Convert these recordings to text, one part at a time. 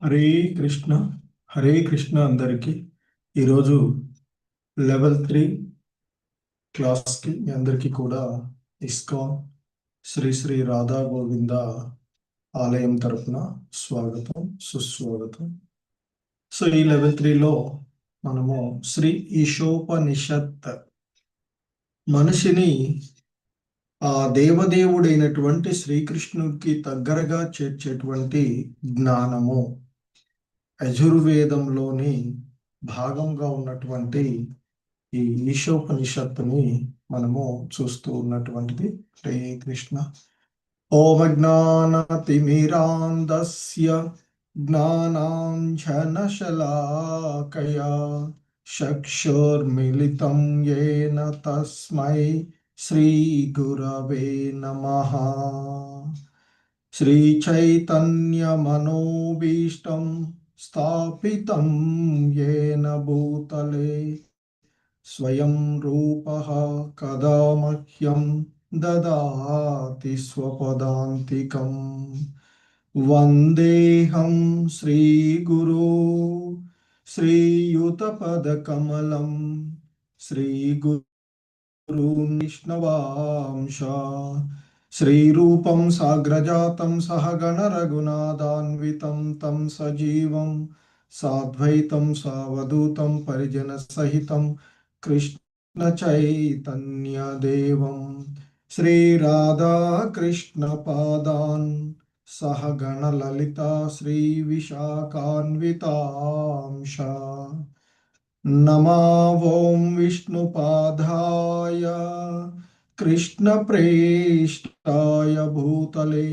హరే కృష్ణ. హరే కృష్ణ అందరికీ. ఈరోజు లెవెల్ 3 క్లాస్కి మీ అందరికీ కూడా ఇస్కాన్ శ్రీ శ్రీ రాధా గోవింద ఆలయం తరపున స్వాగతం, సుస్వాగతం. సో ఈ లెవెల్ 3లో మనము శ్రీ ఈశోపనిషత్ మనిషిని ఆ దేవదేవుడైనటువంటి శ్రీకృష్ణుడికి దగ్గరగా చేర్చేటువంటి జ్ఞానము, యజుర్వేదంలోని భాగంగా ఉన్నటువంటి ఈ ఈశోపనిషత్తుని మనము చూస్తూ ఉన్నటువంటిది. హరే కృష్ణ. ఓం అజ్ఞానతిమిరాంధస్య జ్ఞానాంజనశలాకయా చక్షుర్మిలితం యేన తస్మై శ్రీ గురవే నమః. శ్రీచైతన్యమనోభీష్టం స్థాపితం యేన భూతలే స్వయం రూపః కదా మహ్యం దదాతి స్వపదాంతికం. వందేహం శ్రీగురో శ్రీయుతపదకమలం శ్రీగురున్నిష్ణవాంశ శ్రీరూపం సాగ్రజాతం సహగణ రఘునాథాన్వితం తం సజీవం సాద్వైతం సావధూతం పరిజన సహితం కృష్ణ చైతన్య దేవం శ్రీ రాధా కృష్ణ పాదాన్ సహగణ లలిత శ్రీ విశాఖాన్వితాంశ. నమా ఓం విష్ణుపాదాయ కృష్ణ ప్రేష్టాయ భూతలే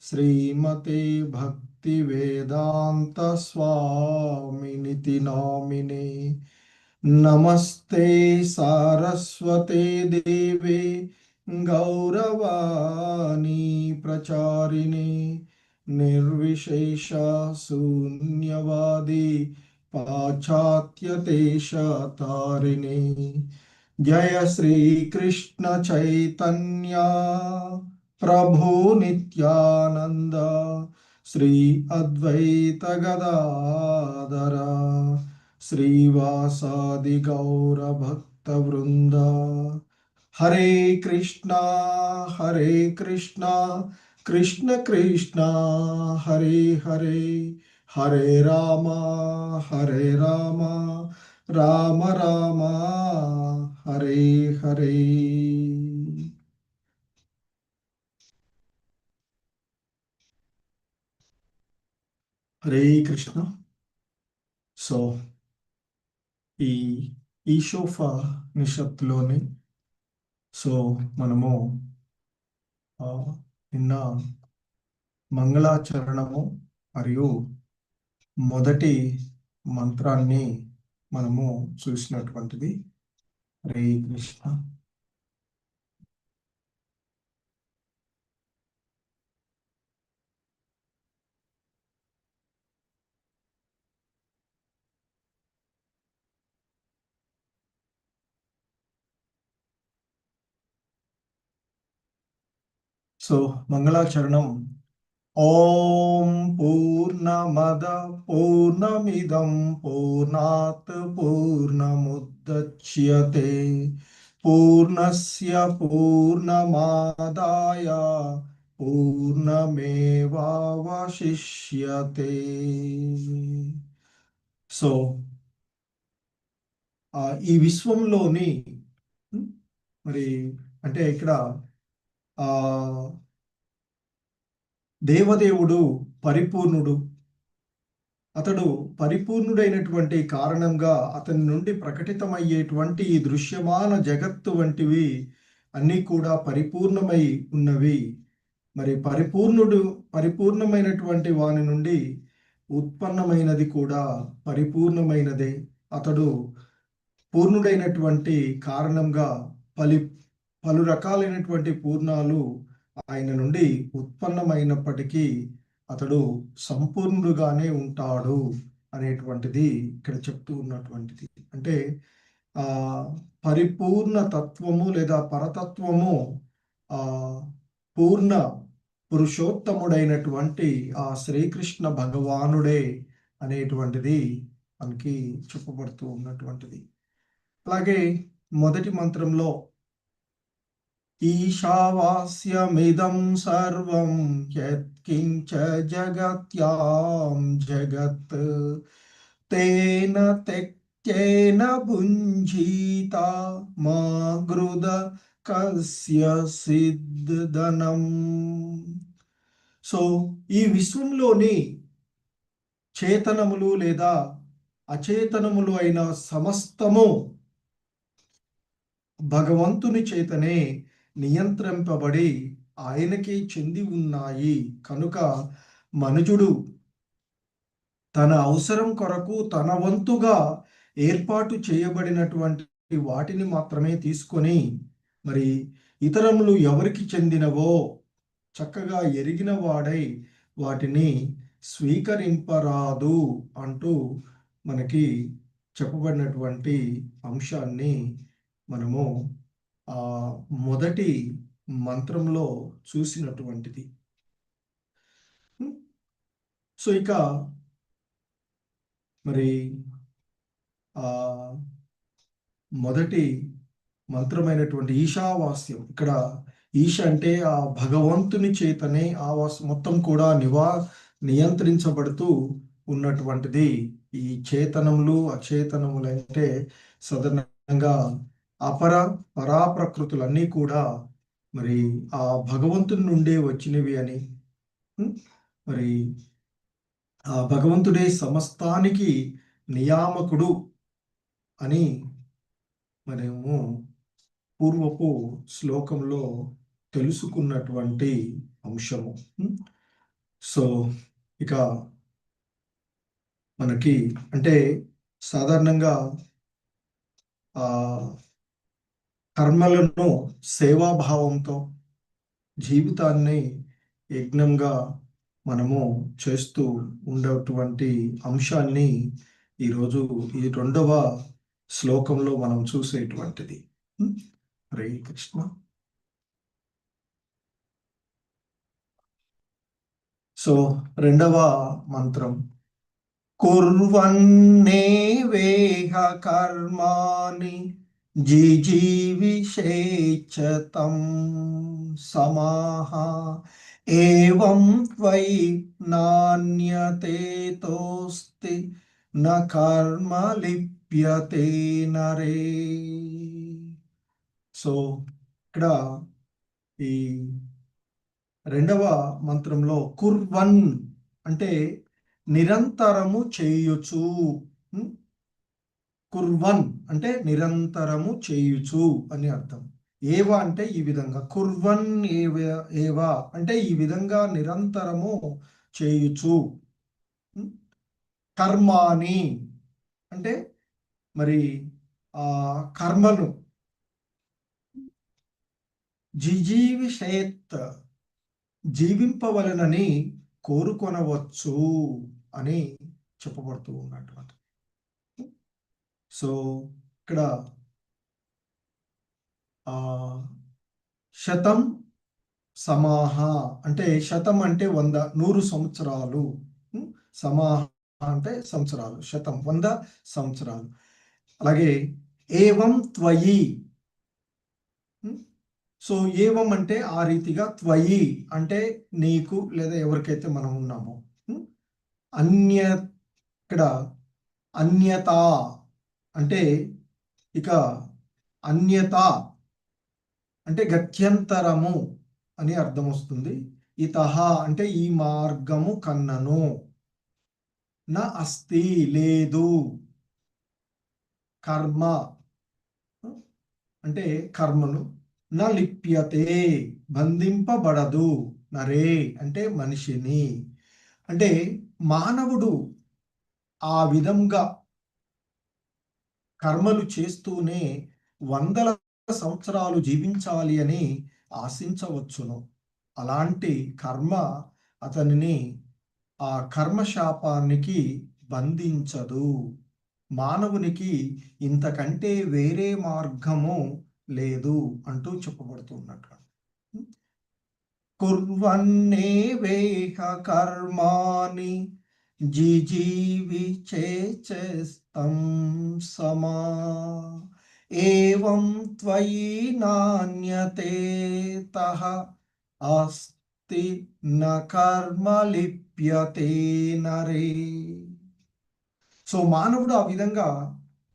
శ్రీమతే భక్తి వేదాంత స్వామినితి నామినే. నమస్తే సారస్వతే దేవే గౌరవాణి ప్రచారిణే నిర్విశేష శూన్యవాది పాశ్చాత్యదేశతారిణే. జయ శ్రీ కృష్ణ చైతన్య ప్రభు నిత్యానంద శ్రీ అద్వైత గదాధర శ్రీవాసాది గౌర భక్త వృంద. హరే కృష్ణ హరే కృష్ణ కృష్ణ కృష్ణ హరే హరే హరే రామ హరే రామ రామ రామ హరే హరే. హరే కృష్ణ. సో ఈ ఈశోపనిషత్తులోని మనము నిన్న మంగళాచరణము మరియు మొదటి మంత్రాన్ని మనము చూసినటువంటిది. హరే కృష్ణ. సో మంగళాచరణం. ఓం పూర్ణమద పూర్ణమిదం పూర్ణాత్ పూర్ణముదచ్యతే పూర్ణస్య పూర్ణమాదాయ పూర్ణమేవావశిష్యతే. సో ఈ విశ్వంలోని మరి అంటే ఇక్కడ దేవదేవుడు పరిపూర్ణుడు. అతడు పరిపూర్ణుడైనటువంటి కారణంగా అతని నుండి ప్రకటితమయ్యేటువంటి ఈ దృశ్యమాన జగత్తు వంటివి అన్నీ కూడా పరిపూర్ణమై ఉన్నవి. మరి పరిపూర్ణమైనటువంటి వాని నుండి ఉత్పన్నమైనది కూడా పరిపూర్ణమైనదే. అతడు పూర్ణుడైనటువంటి కారణంగా పలు రకాలైనటువంటి పూర్ణాలు ఆయన నుండి ఉత్పన్నమైనప్పటికీ అతడు సంపూర్ణుడుగానే ఉంటాడు అనేటువంటిది ఇక్కడ చెప్తూ ఉన్నటువంటిది. అంటే పరిపూర్ణ తత్వము లేదా పరతత్వము పూర్ణ పురుషోత్తముడైనటువంటి ఆ శ్రీకృష్ణ భగవానుడే అనేటువంటిది మనకి చెప్పబడుతూ ఉన్నటువంటిది. అలాగే మొదటి మంత్రంలో ఈశావాస్యమిదం సర్వం యత్కించ జగత్యాం జగత్ తేన తెక్తేన భుంజీత మా గృద కస్య సిద్ధనం. సో ఈ విశ్వంలోని చేతనములు లేదా అచేతనములు అయిన సమస్తము భగవంతుని చేతనే నియంత్రింపబడి ఆయనకే చెంది ఉన్నాయి. కనుక మనుజుడు తన అవసరం కొరకు తన వంతుగా ఏర్పాటు చేయబడినటువంటి వాటిని మాత్రమే తీసుకొని మరి ఇతరములు ఎవరికి చెందినవో చక్కగా ఎరిగిన వాడై వాటిని స్వీకరింపరాదు అంటూ మనకి చెప్పబడినటువంటి అంశాన్ని మనము మొదటి మంత్రంలో చూసినటువంటిది. సో ఇక మరి మొదటి మంత్రమైనటువంటి ఈశావాస్యం, ఇక్కడ ఈశ అంటే ఆ భగవంతుని చేతనే మొత్తం కూడా నియంత్రించబడుతూ ఉన్నటువంటిది. ఈ చేతనములు అచేతనములు అంటే సాధారణంగా పరాప్రకృతులన్నీ కూడా మరి ఆ భగవంతుని నుండే వచ్చినవి అని, మరి ఆ భగవంతుడే సమస్తానికి నియామకుడు అని మనము పూర్వపు శ్లోకంలో తెలుసుకున్నటువంటి అంశము. సో ఇక మనకి అంటే సాధారణంగా కర్మలను సేవాభావంతో జీవితాన్ని యజ్ఞంగా మనము చేస్తూ ఉండేటువంటి అంశాన్ని ఈరోజు ఈ 2వ శ్లోకంలో మనం చూసేటువంటిది. హరే కృష్ణ. సో 2వ మంత్రం కుర్వన్నేవేహ కర్మాణి జిజీవిషేచ్చతం సమాహ ఏవం త్వయి నాన్యతేతోస్తి న కర్మ లిప్యతే నరే. సో ఇక్కడ ఈ 2వ మంత్రంలో కుర్వన్ అంటే నిరంతరము చేయుచు, కుర్వన్ అంటే నిరంతరము చేయుచు అని అర్థం. ఏవా అంటే ఈ విధంగా, కుర్వన్ ఏవా అంటే ఈ విధంగా నిరంతరము చేయుచు. కర్మాని అంటే మరి ఆ కర్మను జిజీవిషేత్ జీవింపవలనని కోరుకొనవచ్చు అని చెప్పబడుతూ ఉన్నటువంటి. సో ఇక్కడ శతం సమాహ అంటే శతం అంటే 100, 100 సంవత్సరాలు. సమాహ అంటే సంవత్సరాలు, శతం 100 సంవత్సరాలు. అలాగే ఏవం త్వయి, సో ఏవం అంటే ఆ రీతిగా, త్వయి అంటే నీకు లేదా ఎవరికైతే మనం ఉన్నామో. ఇక్కడ అన్యత అంటే ఇక అన్యత అంటే గత్యంతరము అని అర్థం వస్తుంది. ఇతహ అంటే ఈ మార్గము కన్నను, నా అస్తి లేదు, కర్మ అంటే కర్మను, నా లిప్యతే బంధింపబడదు, నరే అంటే మనిషిని అంటే మానవుడు ఆ విధంగా కర్మలు చేస్తూనే వందల సంవత్సరాలు జీవించాలి అని ఆశించవచ్చును. అలాంటి కర్మ అతనిని ఆ కర్మశాపానికి బంధించదు. మానవునికి ఇంతకంటే వేరే మార్గము లేదు అంటూ చెప్పబడుతున్నట్లు. కుర్వన్నేవేహ కర్మాణి జిజీవి చేచేస్తం సమా ఏవం త్వయి నాన్యతే తః అస్తి న కర్మ లిప్యతే నరే. సో మానవుడు ఆ విధంగా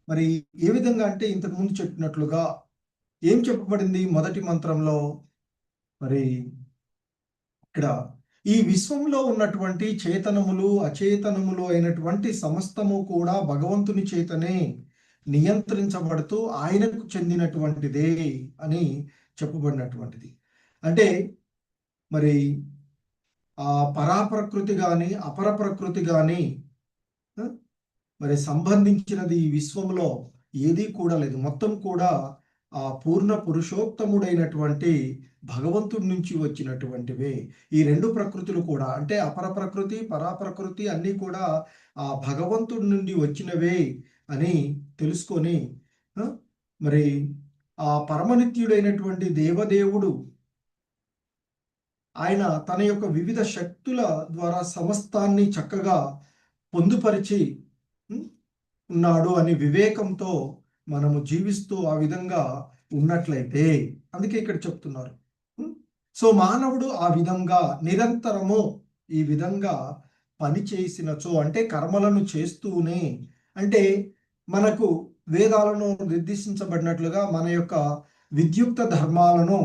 మరి ఏ విధంగా అంటే ఇంతకు ముందు చెప్పినట్లుగా ఏం చెప్పబడింది మొదటి మంత్రంలో? మరి ఇక్కడ ఈ విశ్వంలో ఉన్నటువంటి చేతనములు అచేతనములు అయినటువంటి సమస్తము కూడా భగవంతుని చేతనే నియంత్రించబడుతూ ఆయనకు చెందినటువంటిదే అని చెప్పబడినటువంటిది. అంటే మరి ఆ పరాప్రకృతి కానీ అపర ప్రకృతి కానీ మరి సంబంధించినది ఈ విశ్వంలో ఏదీ కూడా లేదు. మొత్తం కూడా ఆ పూర్ణ పురుషోత్తముడైనటువంటి భగవంతుడి నుంచి వచ్చినటువంటివే ఈ రెండు ప్రకృతులు కూడా. అంటే అపర ప్రకృతి పరాప్రకృతి అన్నీ కూడా ఆ భగవంతుడి నుండి వచ్చినవే అని తెలుసుకొని మరి ఆ పరమనిత్యుడైనటువంటి దేవదేవుడు ఆయన తన యొక్క వివిధ శక్తుల ద్వారా సమస్తాన్ని చక్కగా పొందుపరిచి ఉన్నాడు అని వివేకంతో మనము జీవిస్తూ ఆ విధంగా ఉన్నట్లయితే, అందుకే ఇక్కడ చెప్తున్నారు. సో మానవుడు ఆ విధంగా నిరంతరము ఈ విధంగా పని చేసినచో, అంటే కర్మలను చేస్తూనే, అంటే మనకు వేదాలను నిర్దేశించబడినట్లుగా మన యొక్క విద్యుక్త ధర్మాలను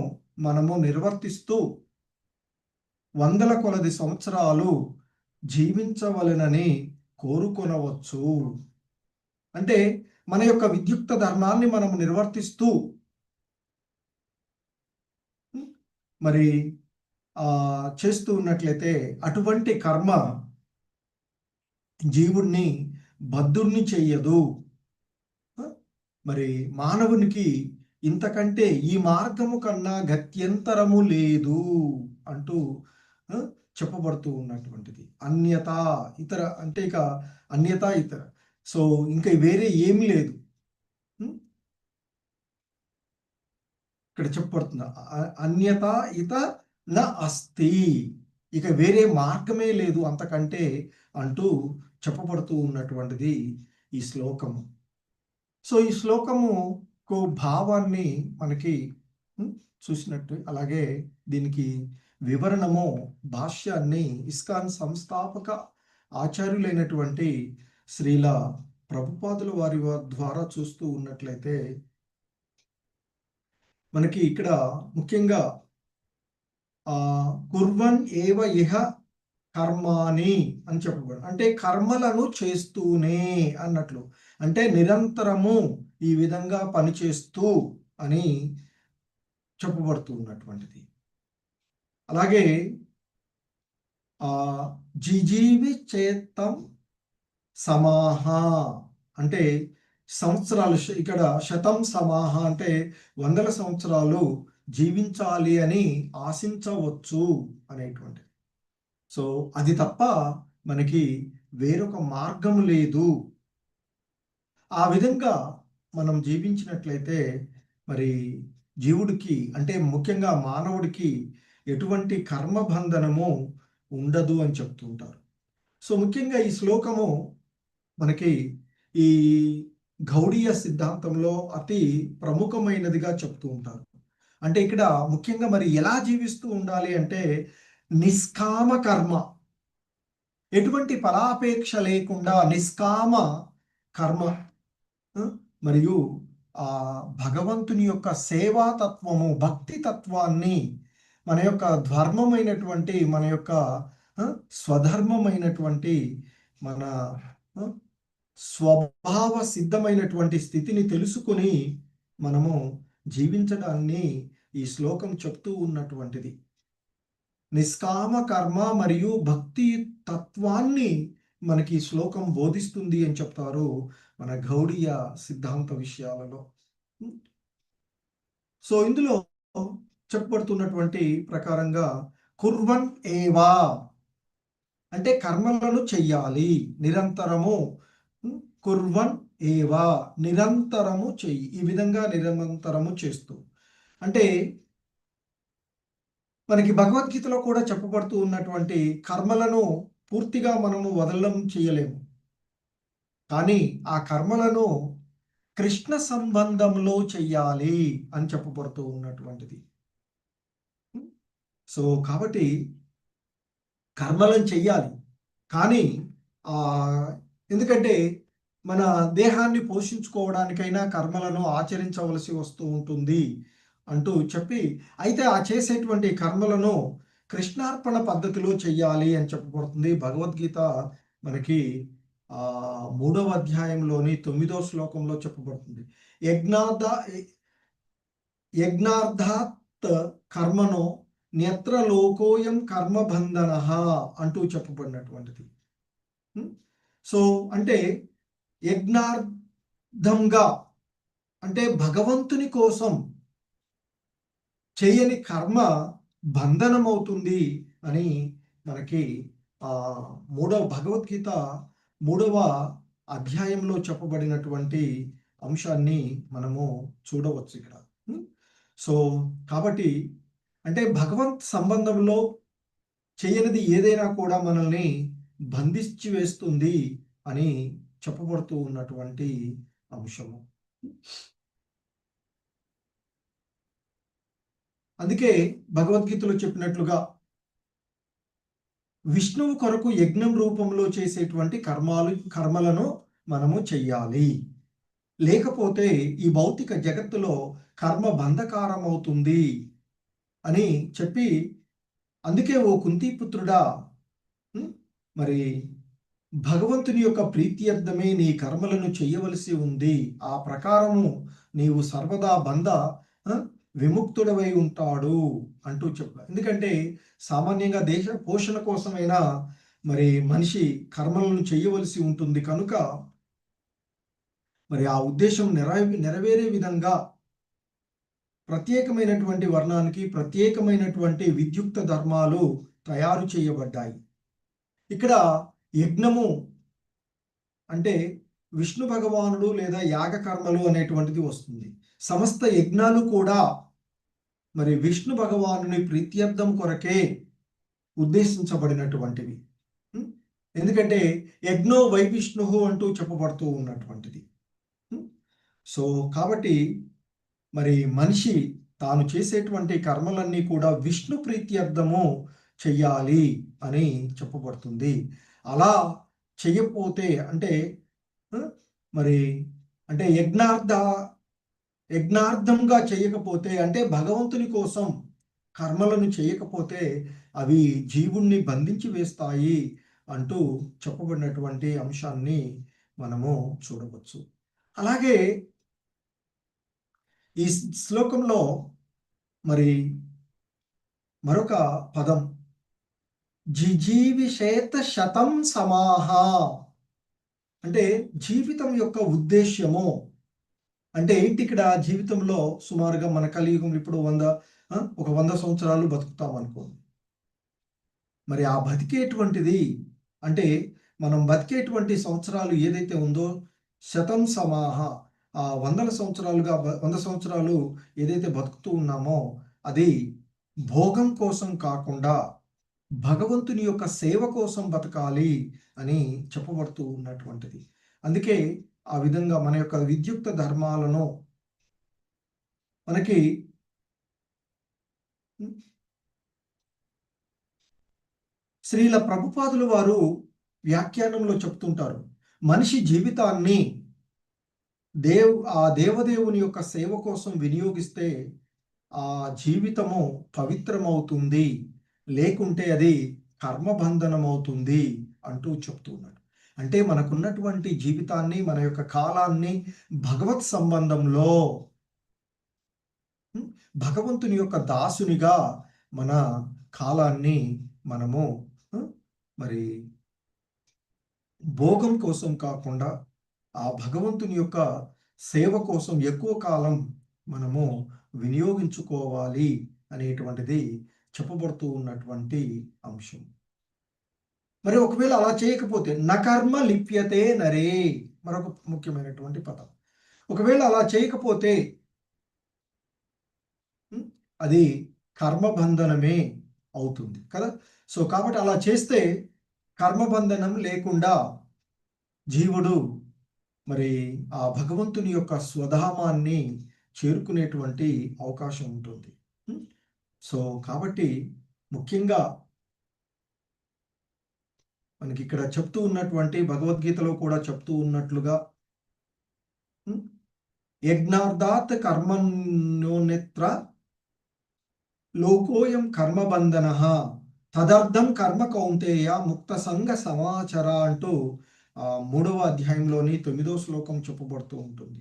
మనము నిర్వర్తిస్తూ వందల కొలది సంవత్సరాలు జీవించవలెనని కోరుకొనవచ్చు. అంటే మన యొక్క విద్యుక్త ధర్మాన్ని మనం నిర్వర్తిస్తూ మరి చేస్తూ ఉన్నట్లయితే అటువంటి కర్మ జీవుణ్ణి బద్ధుణ్ణి చెయ్యదు. మరి మానవునికి ఇంతకంటే ఈ మార్గము కన్నా గత్యంతరము లేదు అంటూ చెప్పబడుతూ ఉన్నటువంటిది. అన్యత ఇతర అంటే ఇక అన్యత ఇతర, సో ఇంకా వేరే ఏమి లేదు. ఇక్కడ చెప్పబడుతుంది అన్యత ఇత న అస్తి, ఇక వేరే మార్గమే లేదు అంతకంటే అంటూ చెప్పబడుతూ ఉన్నటువంటిది ఈ శ్లోకము. సో ఈ శ్లోకము భావాన్ని మనకి చూసినట్టు, అలాగే దీనికి వివరణము భాష్యాన్ని ఇస్కాన్ సంస్థాపక ఆచార్యులైనటువంటి శ్రీల ప్రభుపాదుల వారి ద్వారా చూస్తూ ఉన్నట్లయితే మనకి ఇక్కడ ముఖ్యంగా కుర్వన్ ఏవ ఇహ కర్మాని అని చెప్పబడు, అంటే కర్మలను చేస్తూనే అన్నట్లు, అంటే నిరంతరము ఈ విధంగా పనిచేస్తూ అని చెప్పబడుతూ ఉన్నటువంటిది. అలాగే జిజీవి చేత్తం సమాహ అంటే సంవత్సరాలు, ఇక్కడ శతం సమాహ అంటే వందల సంవత్సరాలు జీవించాలి అని ఆశించవచ్చు అనేటువంటిది. సో అది తప్ప మనకి వేరొక మార్గం లేదు. ఆ విధంగా మనం జీవించినట్లయితే మరి జీవుడికి, అంటే ముఖ్యంగా మానవుడికి ఎటువంటి కర్మబంధనము ఉండదు అని చెప్తుంటారు. సో ముఖ్యంగా ఈ శ్లోకము మనకి ఈ గౌడీయ సిద్ధాంతంలో అతి ప్రముఖమైనదిగా చెప్తూ ఉంటారు. అంటే ఇక్కడ ముఖ్యంగా మరి ఎలా జీవిస్తూ ఉండాలి అంటే నిష్కామ కర్మ, ఎటువంటి ఫలాపేక్ష లేకుండా నిష్కామ కర్మ మరియు ఆ భగవంతుని యొక్క సేవాతత్వము భక్తి తత్వాన్ని మన యొక్క ధర్మమైనటువంటి మన యొక్క స్వధర్మమైనటువంటి మన స్వభావ సిద్ధమైనటువంటి స్థితిని తెలుసుకొని మనము జీవించడాన్ని ఈ శ్లోకం చెప్తూ ఉన్నటువంటిది. నిష్కామ కర్మ మరియు భక్తి తత్వాన్ని మనకి శ్లోకం బోధిస్తుంది అని చెప్తారు మన గౌడీయ సిద్ధాంత విషయాలలో. సో ఇందులో చెప్పబడుతున్నటువంటి ప్రకారంగా కుర్వన్ ఏవా అంటే కర్మలను చెయ్యాలి నిరంతరము. కుర్వన్ ఏవా నిరంతరము చెయ్యి, ఈ విధంగా నిరంతరము చేస్తూ, అంటే మనకి భగవద్గీతలో కూడా చెప్పబడుతూ ఉన్నటువంటి కర్మలను పూర్తిగా మనము వదలడం చేయలేము. కానీ ఆ కర్మలను కృష్ణ సంబంధంలో చెయ్యాలి అని చెప్పబడుతూ ఉన్నటువంటిది. సో, కాబట్టి కర్మలను చెయ్యాలి. కానీ ఎందుకంటే మన దేహాన్ని పోషించుకోవడానికైనా కర్మలను ఆచరించవలసి వస్తూ ఉంటుంది అంటూ చెప్పి, అయితే ఆ చేసేటువంటి కర్మలను కృష్ణార్పణ పద్ధతిలో చెయ్యాలి అని చెప్పబడుతుంది. భగవద్గీత మనకి 3వ అధ్యాయంలోని 9వ శ్లోకంలో చెప్పబడుతుంది. యజ్ఞార్థ యజ్ఞార్థాత్ కర్మణో న్యత్ర లోకోయం కర్మబంధనః అంటూ చెప్పబడినటువంటిది. సో, అంటే యజ్ఞార్థంగా అంటే భగవంతుని కోసం చేయని కర్మ బంధనమవుతుంది అని మనకి భగవద్గీత 3వ అధ్యాయంలో చెప్పబడినటువంటి అంశాన్ని మనము చూడవచ్చు ఇక్కడ. సో, కాబట్టి అంటే భగవంత్ సంబంధంలో చేయనిది ఏదైనా కూడా మనల్ని బంధించి వేస్తుంది అని చెప్పబడుతూ ఉన్నటువంటి అంశము. అందుకే భగవద్గీతలో చెప్పినట్లుగా విష్ణువు కొరకు యజ్ఞం రూపంలో చేసేటువంటి కర్మలను మనము చెయ్యాలి. లేకపోతే ఈ భౌతిక జగత్తులో కర్మ బంధకారం అవుతుంది అని చెప్పి, అందుకే ఓ కుంతీపుత్రుడా, మరి భగవంతుని యొక్క ప్రీత్యర్థమే నీ కర్మలను చెయ్యవలసి ఉంది. ఆ ప్రకారము నీవు సర్వదా విముక్తుడవై ఉంటాడు అంటూ చెప్పారు. ఎందుకంటే సామాన్యంగా దేశ పోషణ కోసమైనా మరి మనిషి కర్మలను చెయ్యవలసి ఉంటుంది కనుక మరి ఆ ఉద్దేశం నెరవేరే విధంగా ప్రత్యేకమైనటువంటి వర్ణానికి ప్రత్యేకమైనటువంటి విద్యుక్త ధర్మాలు తయారు చేయబడ్డాయి. ఇక్కడ యజ్ఞము అంటే విష్ణు భగవానుడు లేదా యాగ కర్మలు అనేటువంటిది వస్తుంది. సమస్త యజ్ఞాలు కూడా మరి విష్ణు భగవానుని ప్రీత్యర్థం కొరకే ఉద్దేశించబడినటువంటివి. ఎందుకంటే యజ్ఞో వై విష్ణు అంటూ చెప్పబడుతూ ఉన్నటువంటిది. సో, కాబట్టి మరి మనిషి తాను చేసేటువంటి కర్మలన్నీ కూడా విష్ణు ప్రీత్యర్థము చెయ్యాలి అని చెప్పబడుతుంది. అలా చెయ్యకపోతే అంటే మరి అంటే యజ్ఞార్థంగా చేయకపోతే అంటే భగవంతుని కోసం కర్మలను చేయకపోతే అవి జీవుణ్ణి బంధించి వేస్తాయి అంటూ చెప్పబడినటువంటి అంశాన్ని మనము చూడవచ్చు. అలాగే ఈ శ్లోకంలో మరి మరొక పదం జిజీవిషేత శతం సమాహ అంటే జీవితం యొక్క ఉద్దేశ్యము అంటే ఏంటి? ఇక్కడ జీవితంలో సుమారుగా మన కలియుగం ఇప్పుడు ఒక 100 సంవత్సరాలు బతుకుతాం అనుకోండి. మరి ఆ బతికేటువంటిది అంటే మనం బతికేటువంటి సంవత్సరాలు ఏదైతే ఉందో శతం సమాహ 100 సంవత్సరాలు ఏదైతే బతుకుతూ ఉన్నామో అది భోగం కోసం కాకుండా భగవంతుని యొక్క సేవ కోసం బతకాలి అని చెప్పబడుతూ ఉన్నటువంటిది. అందుకే ఆ విధంగా మన యొక్క విద్యుక్త ధర్మాలను మనకి శ్రీల ప్రభుపాదులు వారు వ్యాఖ్యానంలో చెప్తుంటారు, మనిషి జీవితాన్ని ఆ దేవదేవుని యొక్క సేవ కోసం వినియోగిస్తే ఆ జీవితము పవిత్రమవుతుంది, లేకుంటే అది కర్మబంధనం అవుతుంది అంటూ చెప్తున్నాడు. అంటే మనకున్నటువంటి జీవితాన్ని మన యొక్క కాలాన్ని భగవత్ సంబంధంలో భగవంతుని యొక్క దాసునిగా మన కాలాన్ని మనము మరి భోగం కోసం కాకుండా ఆ భగవంతుని యొక్క సేవ కోసం ఎక్కువ కాలం మనము వినియోగించుకోవాలి అనేటువంటిది చెప్పబడుతూ ఉన్నటువంటి అంశం. మరి ఒకవేళ అలా చేయకపోతే నకర్మ లిప్యతే నరే మరొక ముఖ్యమైనటువంటి పదం. ఒకవేళ అలా చేయకపోతే అది కర్మబంధనమే అవుతుంది కదా. సో కాబట్టి అలా చేస్తే కర్మబంధనం లేకుండా జీవుడు మరి ఆ భగవంతుని యొక్క స్వధామాన్ని చేరుకునేటువంటి అవకాశం ఉంటుంది. సో కాబట్టి ముఖ్యంగా మనకి ఇక్కడ చెప్తూ ఉన్నటువంటి భగవద్గీతలో కూడా చెప్తూ ఉన్నట్లుగా యజ్ఞార్థాత్ కర్మణ్యోన్యత్ర లోకోయం కర్మబంధన తదర్థం కర్మ కౌంతేయ ముక్త సంఘ సమాచర అంటూ 3వ అధ్యాయంలోని 9వ శ్లోకం చెప్పబడుతూ ఉంటుంది.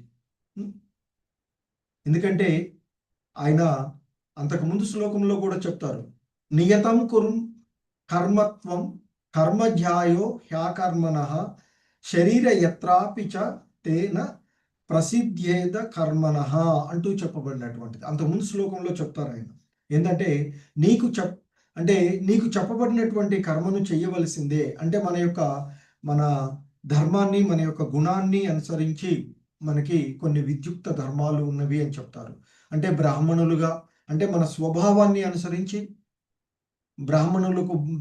ఎందుకంటే ఆయన అంతకుముందు శ్లోకంలో కూడా చెప్తారు, నియతం కురు కర్మత్వం కర్మధ్యాయో హ్యాకర్మణ శరీర యత్రాపి చ తేన ప్రసిద్ధేద కర్మణ అంటూ చెప్పబడినటువంటిది. అంతకుముందు శ్లోకంలో చెప్తారు ఆయన ఏంటంటే నీకు చెప్పబడినటువంటి కర్మను చెయ్యవలసిందే. అంటే మన ధర్మాన్ని మన యొక్క గుణాన్ని అనుసరించి మనకి కొన్ని విద్యుక్త ధర్మాలు ఉన్నవి అని చెప్తారు. అంటే బ్రాహ్మణులుగా అంటే మన స్వభావాన్ని అనుసరించి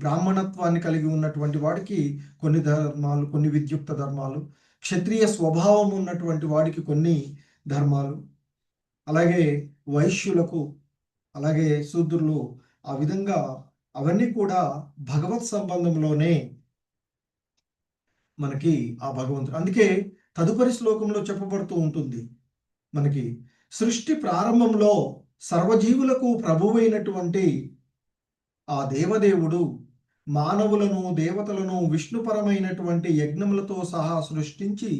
బ్రాహ్మణత్వాన్ని కలిగి ఉన్నటువంటి వాడికి కొన్ని ధర్మాలు, కొన్ని విద్యుక్త ధర్మాలు, క్షత్రియ స్వభావం ఉన్నటువంటి వాడికి కొన్ని ధర్మాలు, అలాగే వైశ్యులకు, అలాగే శూద్రులు, ఆ విధంగా అవన్నీ కూడా భగవత్ సంబంధంలోనే మనకి ఆ భగవంతుడు. అందుకే తదుపరి శ్లోకంలో చెప్పబడుతూ ఉంటుంది మనకి, సృష్టి ప్రారంభంలో సర్వజీవులకు ప్రభువైనటువంటి ఆ దేవదేవుడు మానవులను, దేవతలను విష్ణుపరమైనటువంటి యజ్ఞములతో సహా సృష్టించి,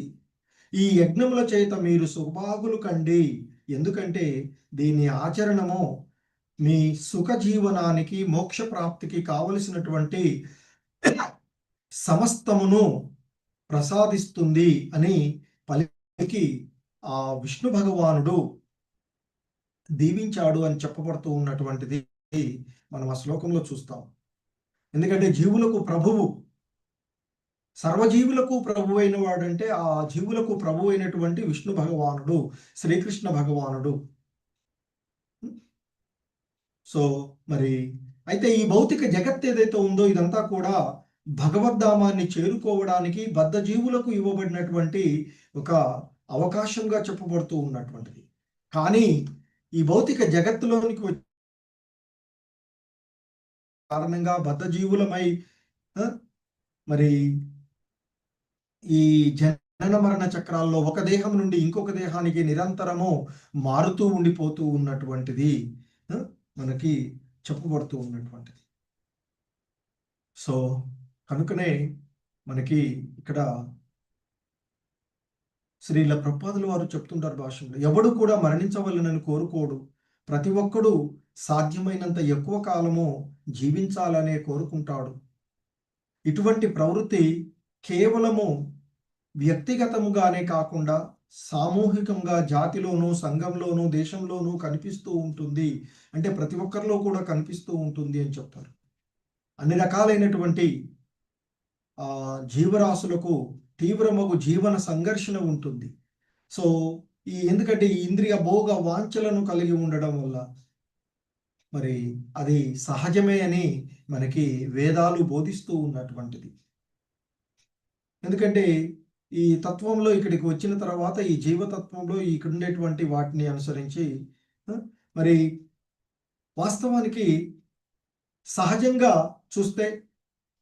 ఈ యజ్ఞముల చేత మీరు సుభాగులు కండి, ఎందుకంటే దీని ఆచరణము మీ సుఖ జీవనానికి, మోక్ష ప్రాప్తికి కావలసినటువంటి సమస్తమును ప్రసాదిస్తుంది అని పలికి ఆ విష్ణు భగవానుడు దీవించాడు అని చెప్పబడుతూ ఉన్నటువంటిది మనం ఆ శ్లోకంలో చూస్తాం. ఎందుకంటే జీవులకు ప్రభువు, సర్వజీవులకు ప్రభు అయిన వాడంటే ఆ జీవులకు ప్రభు అయినటువంటి విష్ణు భగవానుడు, శ్రీకృష్ణ భగవానుడు. సో మరి అయితే ఈ భౌతిక జగత్ ఏదైతే ఉందో ఇదంతా కూడా భగవద్ధామాన్ని చేరుకోవడానికి బద్ధ జీవులకు ఇవ్వబడినటువంటి ఒక అవకాశంగా చెప్పబడుతూ ఉన్నటువంటిది. కానీ ఈ భౌతిక జగత్తులోనికి కారణంగా బద్ధ జీవులమై మరి ఈ జనన మరణ చక్రాల్లో ఒక దేహం నుండి ఇంకొక దేహానికి నిరంతరము మారుతూ ఉండిపోతూ ఉన్నటువంటిది మనకి చెప్పబడుతూ ఉన్నటువంటిది. సో కనుకనే మనకి ఇక్కడ శ్రీల ప్రభుపాదుల వారు చెప్తుంటారు భాషలో, ఎవడు కూడా మరణించవలనని కోరుకోడు, ప్రతి ఒక్కడు సాధ్యమైనంత ఎక్కువ కాలము జీవించాలనే కోరుకుంటాడు. ఇటువంటి ప్రవృత్తి కేవలము వ్యక్తిగతముగానే కాకుండా సామూహికంగా జాతిలోనూ, సంఘంలోనూ, దేశంలోనూ కనిపిస్తూ ఉంటుంది. అంటే ప్రతి ఒక్కరిలో కూడా కనిపిస్తూ ఉంటుంది అని చెప్తారు. అన్ని రకాలైనటువంటి జీవరాశులకు తీవ్రమగు జీవన సంఘర్షణ ఉంటుంది. సో ఎందుకంటే ఈ ఇంద్రియ భోగ వాంఛలను కలిగి ఉండడం వల్ల మరి అది సహజమే అని మనకి వేదాలు బోధిస్తూ ఉన్నటువంటిది. ఎందుకంటే ఈ తత్వంలో ఇక్కడికి వచ్చిన తర్వాత ఈ జీవతత్వంలో ఇక్కడ ఉండేటువంటి వాటిని అనుసరించి మరి వాస్తవానికి సహజంగా చూస్తే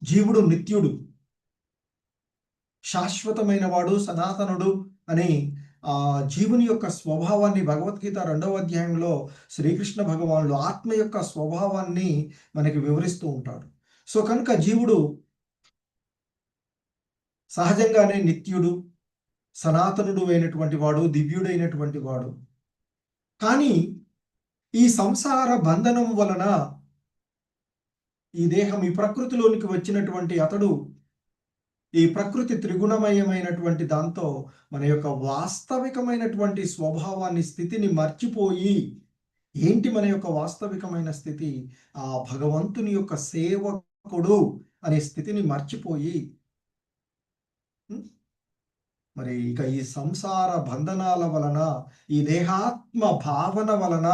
జీవుడు నిత్యుడు, శాశ్వతమైన వాడు, సనాతనుడు అని ఆ జీవుని యొక్క స్వభావాన్ని భగవద్గీత 2వ అధ్యాయంలో శ్రీకృష్ణ భగవానుడు ఆత్మ యొక్క స్వభావాన్ని మనకి వివరిస్తూ ఉంటాడు. సో కనుక జీవుడు సహజంగానే నిత్యుడు, సనాతనుడు అయినటువంటి వాడు, దివ్యుడైనటువంటి వాడు. కానీ ఈ సంసార బంధనం వలన ఈ దేహం, ఈ ప్రకృతిలోనికి వచ్చినటువంటి అతడు ఈ ప్రకృతి త్రిగుణమయమైనటువంటి దాంతో మన యొక్క వాస్తవికమైనటువంటి స్వభావాన్ని, స్థితిని మర్చిపోయి, ఏంటి మన యొక్క వాస్తవికమైన స్థితి? ఆ భగవంతుని యొక్క సేవకుడు అనే స్థితిని మర్చిపోయి మరి ఇక ఈ సంసార బంధనాల వలన, ఈ దేహాత్మ భావన వలన,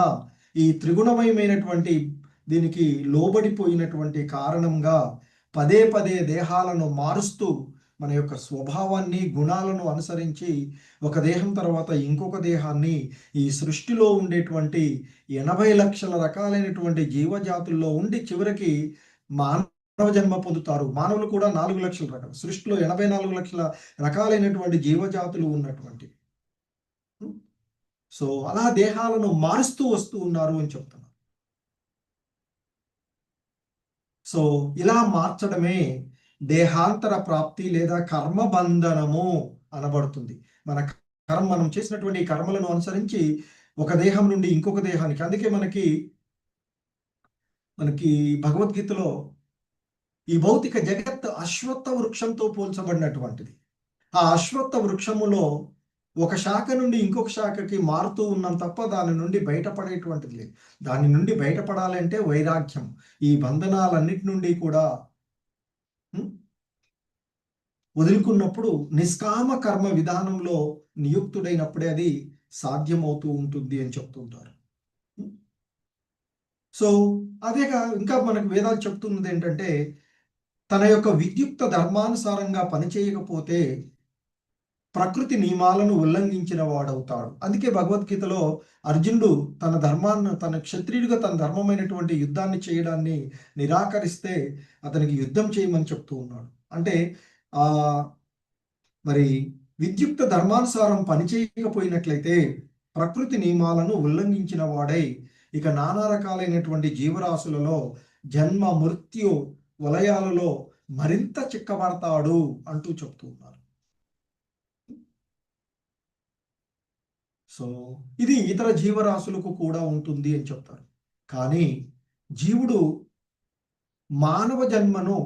ఈ త్రిగుణమయమైనటువంటి దీనికి లోబడిపోయినటువంటి కారణంగా పదే పదే దేహాలను మారుస్తూ మన యొక్క స్వభావాన్ని గుణాలను అనుసరించి ఒక దేహం తర్వాత ఇంకొక దేహాన్ని ఈ సృష్టిలో ఉండేటువంటి 80 లక్షల రకాలైనటువంటి జీవజాతుల్లో ఉండి చివరికి మానవ జన్మ పొందుతారు. మానవులు కూడా 4 లక్షల రకాలు, సృష్టిలో 84 లక్షల రకాలైనటువంటి జీవజాతులు ఉన్నటువంటి. సో అలా దేహాలను మారుస్తూ వస్తూ ఉన్నారు అని చెప్తున్నారు. సో ఇలా మార్చడమే దేహాంతర ప్రాప్తి లేదా కర్మబంధనము అనబడుతుంది. మనం చేసినటువంటి కర్మలను అనుసరించి ఒక దేహం నుండి ఇంకొక దేహానికి, అందుకే మనకి భగవద్గీతలో ఈ భౌతిక జగత్ అశ్వత్థ వృక్షంతో పోల్చబడినటువంటిది. ఆ అశ్వత్థ వృక్షములో ఒక శాఖ నుండి ఇంకొక శాఖకి మారుతూ ఉన్నాం తప్ప దాని నుండి బయటపడేటువంటిది లేదు. దాని నుండి బయటపడాలంటే వైరాగ్యం, ఈ బంధనాలన్నిటి నుండి కూడా వదులుకున్నప్పుడు నిష్కామ కర్మ విధానంలో నియుక్తుడైనప్పుడే అది సాధ్యమవుతూ ఉంటుంది అని చెప్తుంటారు. సో అదేగా ఇంకా మనకు వేదాలు చెప్తున్నది ఏంటంటే, తన యొక్క విద్యుక్త ధర్మానుసారంగా పనిచేయకపోతే ప్రకృతి నియమాలను ఉల్లంఘించిన వాడవుతాడు. అందుకే భగవద్గీతలో అర్జునుడు తన క్షత్రియుడిగా తన ధర్మమైనటువంటి యుద్ధాన్ని చేయడాన్ని నిరాకరిస్తే అతనికి యుద్ధం చేయమని చెప్తూ ఉన్నాడు. అంటే ఆ మరి విద్యుక్త ధర్మానుసారం పనిచేయకపోయినట్లయితే ప్రకృతి నియమాలను ఉల్లంఘించిన వాడై ఇక నానా రకాలైనటువంటి జీవరాశులలో జన్మ మృత్యు వలయాలలో మరింత చిక్కబడతాడు అంటూ చెప్తూ ఉన్నారు. సో ఇది ఇతర జీవరాశులకు కూడా ఉంటుంది అని చెప్తారు. కానీ జీవుడు మానవ జన్మను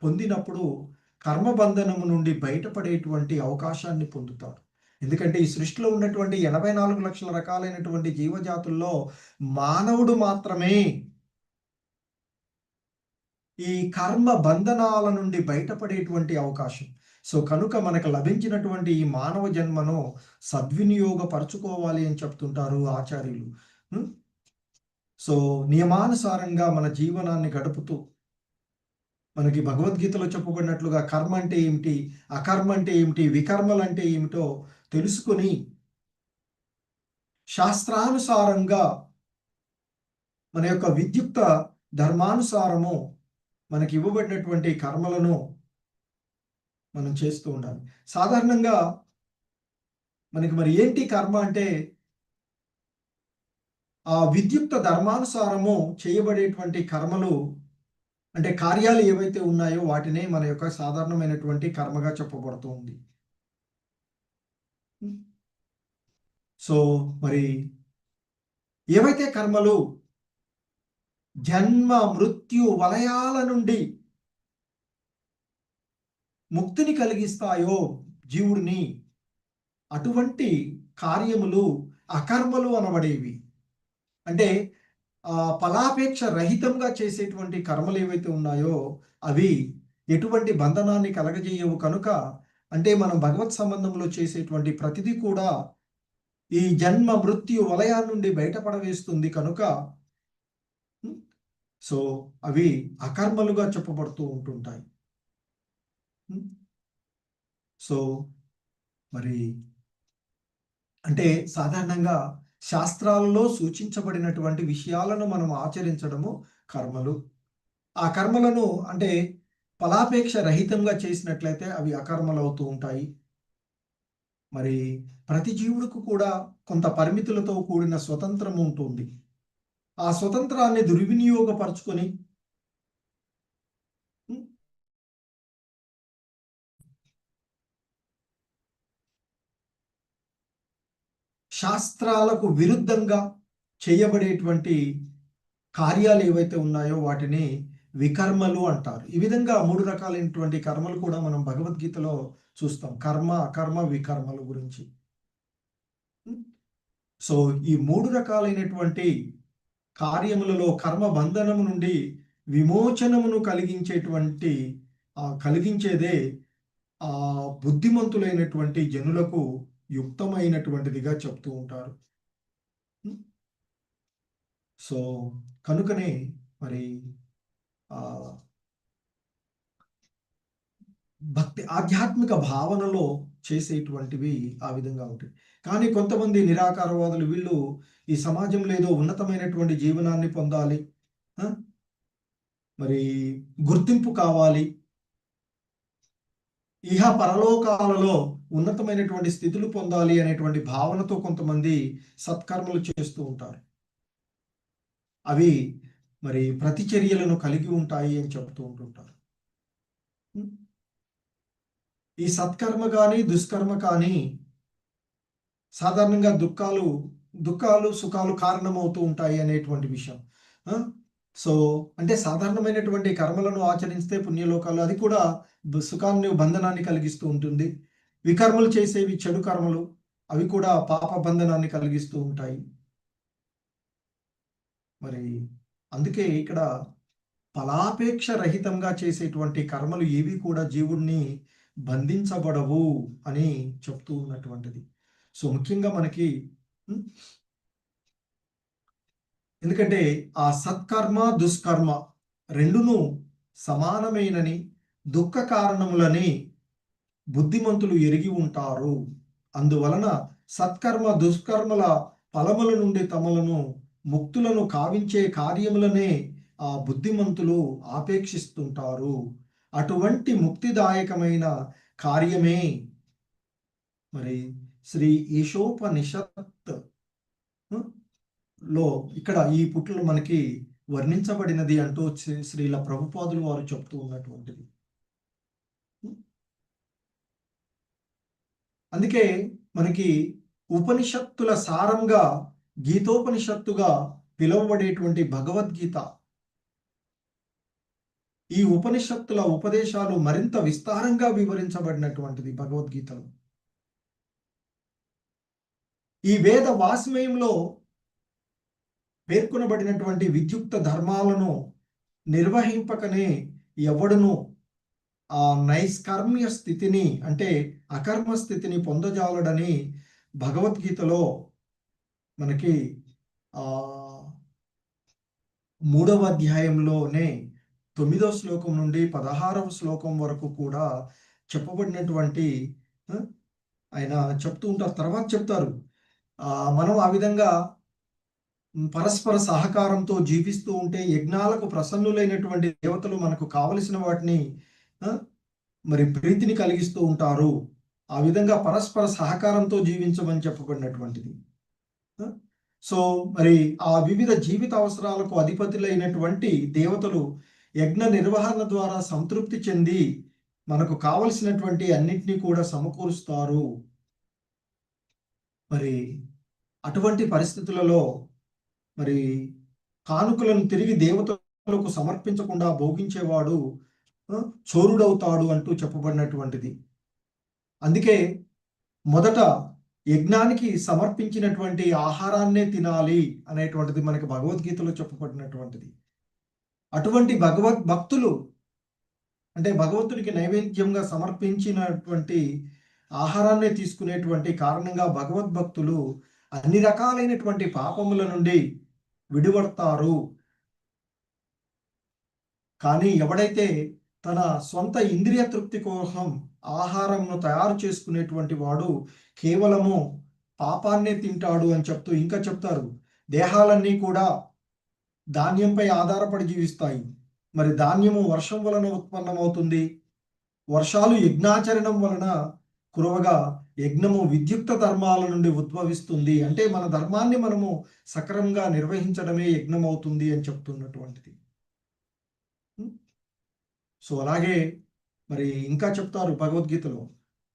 పొందినప్పుడు కర్మబంధనము నుండి బయటపడేటువంటి అవకాశాన్ని పొందుతాడు. ఎందుకంటే ఈ సృష్టిలో ఉన్నటువంటి 84 లక్షల రకాలైనటువంటి జీవజాతుల్లో మానవుడు మాత్రమే ఈ కర్మ బంధనాల నుండి బయటపడేటువంటి అవకాశం. సో కనుక మనకు లభించినటువంటి ఈ మానవ జన్మను సద్వినియోగపరచుకోవాలి అని చెప్తుంటారు ఆచార్యులు. సో నియమానుసారంగా మన జీవనాన్ని గడుపుతూ మనకి భగవద్గీతలో చెప్పబడినట్లుగా కర్మ అంటే ఏమిటి, అకర్మ అంటే ఏమిటి, వికర్మలు అంటే ఏమిటో తెలుసుకొని శాస్త్రానుసారంగా మన యొక్క విద్యుక్త ధర్మానుసారము మనకి ఇవ్వబడినటువంటి కర్మలను మనం చేస్తూ ఉండాలి. సాధారణంగా మనకి మరి ఏంటి కర్మ అంటే, ఆ విద్యుక్త ధర్మానుసారము చేయబడేటువంటి కర్మలు అంటే కార్యాలు ఏవైతే ఉన్నాయో వాటినే మన యొక్క సాధారణమైనటువంటి కర్మగా చెప్పబడుతుంది. సో మరి ఏవైతే కర్మలు జన్మ మృత్యు వలయాల నుండి ముక్తిని కలిగిస్తాయో జీవుడిని, అటువంటి కార్యములు అకర్మలు అనబడేవి. అంటే ఫలాపేక్ష రహితంగా చేసేటువంటి కర్మలు ఏవైతే ఉన్నాయో అవి ఎటువంటి బంధనాన్ని కలగజేయవు. కనుక అంటే మనం భగవత్ సంబంధంలో చేసేటువంటి ప్రతిదీ కూడా ఈ జన్మ మృత్యు వలయాల నుండి బయటపడవేస్తుంది. కనుక సో అవి అకర్మలుగా చెప్పబడుతూ ఉంటుంటాయి. సో మరి అంటే సాధారణంగా శాస్త్రాలలో సూచించబడినటువంటి విషయాలను మనం ఆచరించడము కర్మలు. ఆ కర్మలను అంటే ఫలాపేక్ష రహితంగా చేసినట్లయితే అవి అకర్మలు అవుతూ ఉంటాయి. మరి ప్రతి జీవుడికి కూడా కొంత పరిమితులతో కూడిన స్వతంత్రం ఉంటుంది. ఆ స్వతంత్రాన్ని దుర్వినియోగపరుచుకొని శాస్త్రాలకు విరుద్ధంగా చేయబడేటువంటి కార్యాలు ఏవైతే ఉన్నాయో వాటిని వికర్మలు అంటారు. ఈ విధంగా 3 రకాలైనటువంటి కర్మలు కూడా మనం భగవద్గీతలో చూస్తాం. కర్మ, అకర్మ, వికర్మల గురించి. సో ఈ 3 రకాలైనటువంటి కార్యములలో కర్మ బంధనము నుండి విమోచనమును కలిగించేదే ఆ బుద్ధిమంతులైనటువంటి జనులకు యుక్తమైనటువంటిదిగా చెప్తూ ఉంటారు. సో కనుకనే మరి భక్తి ఆధ్యాత్మిక భావనలో చేసేటువంటివి ఆ విధంగా ఉంటాయి. కానీ కొంతమంది నిరాకారవాదులు వీళ్ళు ఈ సమాజంలో ఏదో ఉన్నతమైనటువంటి జీవనాన్ని పొందాలి, మరి గుర్తింపు కావాలి, ఇహ పరలోకాలలో ఉన్నతమైనటువంటి స్థితులు పొందాలి అనేటువంటి భావనతో కొంతమంది సత్కర్మలు చేస్తూ ఉంటారు. అవి మరి ప్రతిచర్యలను కలిగి ఉంటాయి అని చెప్తూ ఉంటుంటారు. ఈ సత్కర్మ కానీ దుష్కర్మ కానీ సాధారణంగా దుఃఖాలు సుఖాలు కారణమవుతూ ఉంటాయి అనేటువంటి విషయం. సో అంటే సాధారణమైనటువంటి కర్మలను ఆచరిస్తే పుణ్యలోకాలు అది కూడా సుఖాన్ని బంధనాన్ని కలిగిస్తూ ఉంటుంది. వికర్మలు చేసేవి చెడు కర్మలు అవి కూడా పాప బంధనాన్ని కలిగిస్తూ ఉంటాయి. మరి అందుకే ఇక్కడ ఫలాపేక్ష రహితంగా చేసేటువంటి కర్మలు ఏవి కూడా జీవుణ్ణి బంధించబడవు అని చెప్తూ ఉన్నటువంటిది. సో ముఖ్యంగా మనకి ఎందుకంటే ఆ సత్కర్మ దుష్కర్మ రెండును సమానమైనని దుఃఖ కారణములని బుద్ధిమంతులు ఎరిగి ఉంటారు. అందువలన సత్కర్మ దుష్కర్మల ఫలముల నుండి తమలను ముక్తులను కావించే కార్యములనే ఆ బుద్ధిమంతులు ఆపేక్షిస్తుంటారు. అటువంటి ముక్తిదాయకమైన కార్యమే మరి శ్రీ ఈశోపనిషత్ లో ఇక్కడ ఈ పుట్లో మనకి వర్ణించబడినది అంటూ శ్రీల ప్రభుపాదులు వారు చెప్తూ ఉన్నటువంటిది. అందుకే మనకి ఉపనిషత్తుల సారంగా గీతోపనిషత్తుగా పిలువబడేటువంటి భగవద్గీత, ఈ ఉపనిషత్తుల ఉపదేశాలు మరింత విస్తారంగా వివరించబడినటువంటిది భగవద్గీతలో. ఈ వేద వాస్మయంలో పేర్కొనబడినటువంటి విద్యుక్త ధర్మాలను నిర్వహింపకనే ఎవడును ఆ నైష్కర్మ్య స్థితిని అంటే అకర్మ స్థితిని పొందజాలడని భగవద్గీతలో మనకి 3వ అధ్యాయంలోనే 9వ శ్లోకం నుండి 16వ శ్లోకం వరకు కూడా చెప్పబడినటువంటి ఆయన చెప్తూ ఉంటారు. తర్వాత చెప్తారు మనం ఆ విధంగా పరస్పర సహకారంతో జీవిస్తూ ఉంటే యజ్ఞాలకు ప్రసన్నులైనటువంటి దేవతలు మనకు కావలసిన వాటిని మరి ప్రీతిని కలిగిస్తూ ఉంటారు. ఆ విధంగా పరస్పర సహకారంతో జీవించమని చెప్పబడినటువంటిది. సో మరి ఆ వివిధ జీవిత అవసరాలకు అధిపతులైనటువంటి దేవతలు యజ్ఞ నిర్వహణ ద్వారా సంతృప్తి చెంది మనకు కావలసినటువంటి అన్నిటినీ కూడా సమకూరుస్తారు. మరి అటువంటి పరిస్థితులలో మరి కానుకలను తిరిగి దేవతలకు సమర్పించకుండా భోగించేవాడు చోరుడవుతాడు అంటూ చెప్పబడినటువంటిది. అందుకే మొదట యజ్ఞానికి సమర్పించినటువంటి ఆహారాన్నే తినాలి అనేటువంటిది మనకి భగవద్గీతలో చెప్పబడినటువంటిది. అటువంటి భక్తులు అంటే భగవంతుడికి నైవేద్యంగా సమర్పించినటువంటి ఆహారాన్నే తీసుకునేటువంటి కారణంగా భగవద్భక్తులు అన్ని రకాలైనటువంటి పాపముల నుండి విడిపడతారు. కానీ ఎవడైతే తన సొంత ఇంద్రియ తృప్తి కోసం ఆహారంను తయారు చేసుకునేటువంటి వాడు కేవలము పాపాన్నే తింటాడు అని చెప్తూ ఇంకా చెప్తారు, దేహాలన్నీ కూడా ధాన్యంపై ఆధారపడి జీవిస్తాయి. మరి ధాన్యము వర్షం వలన ఉత్పన్నమవుతుంది. వర్షాలు యజ్ఞాచరణం వలన కురవగా యజ్ఞము విద్యుక్త ధర్మాల నుండి ఉద్భవిస్తుంది. అంటే మన ధర్మాన్ని మనము సక్రమంగా నిర్వహించడమే యజ్ఞం అవుతుంది అని చెప్తున్నటువంటిది. సో అలాగే మరి ఇంకా చెప్తారు భగవద్గీతలో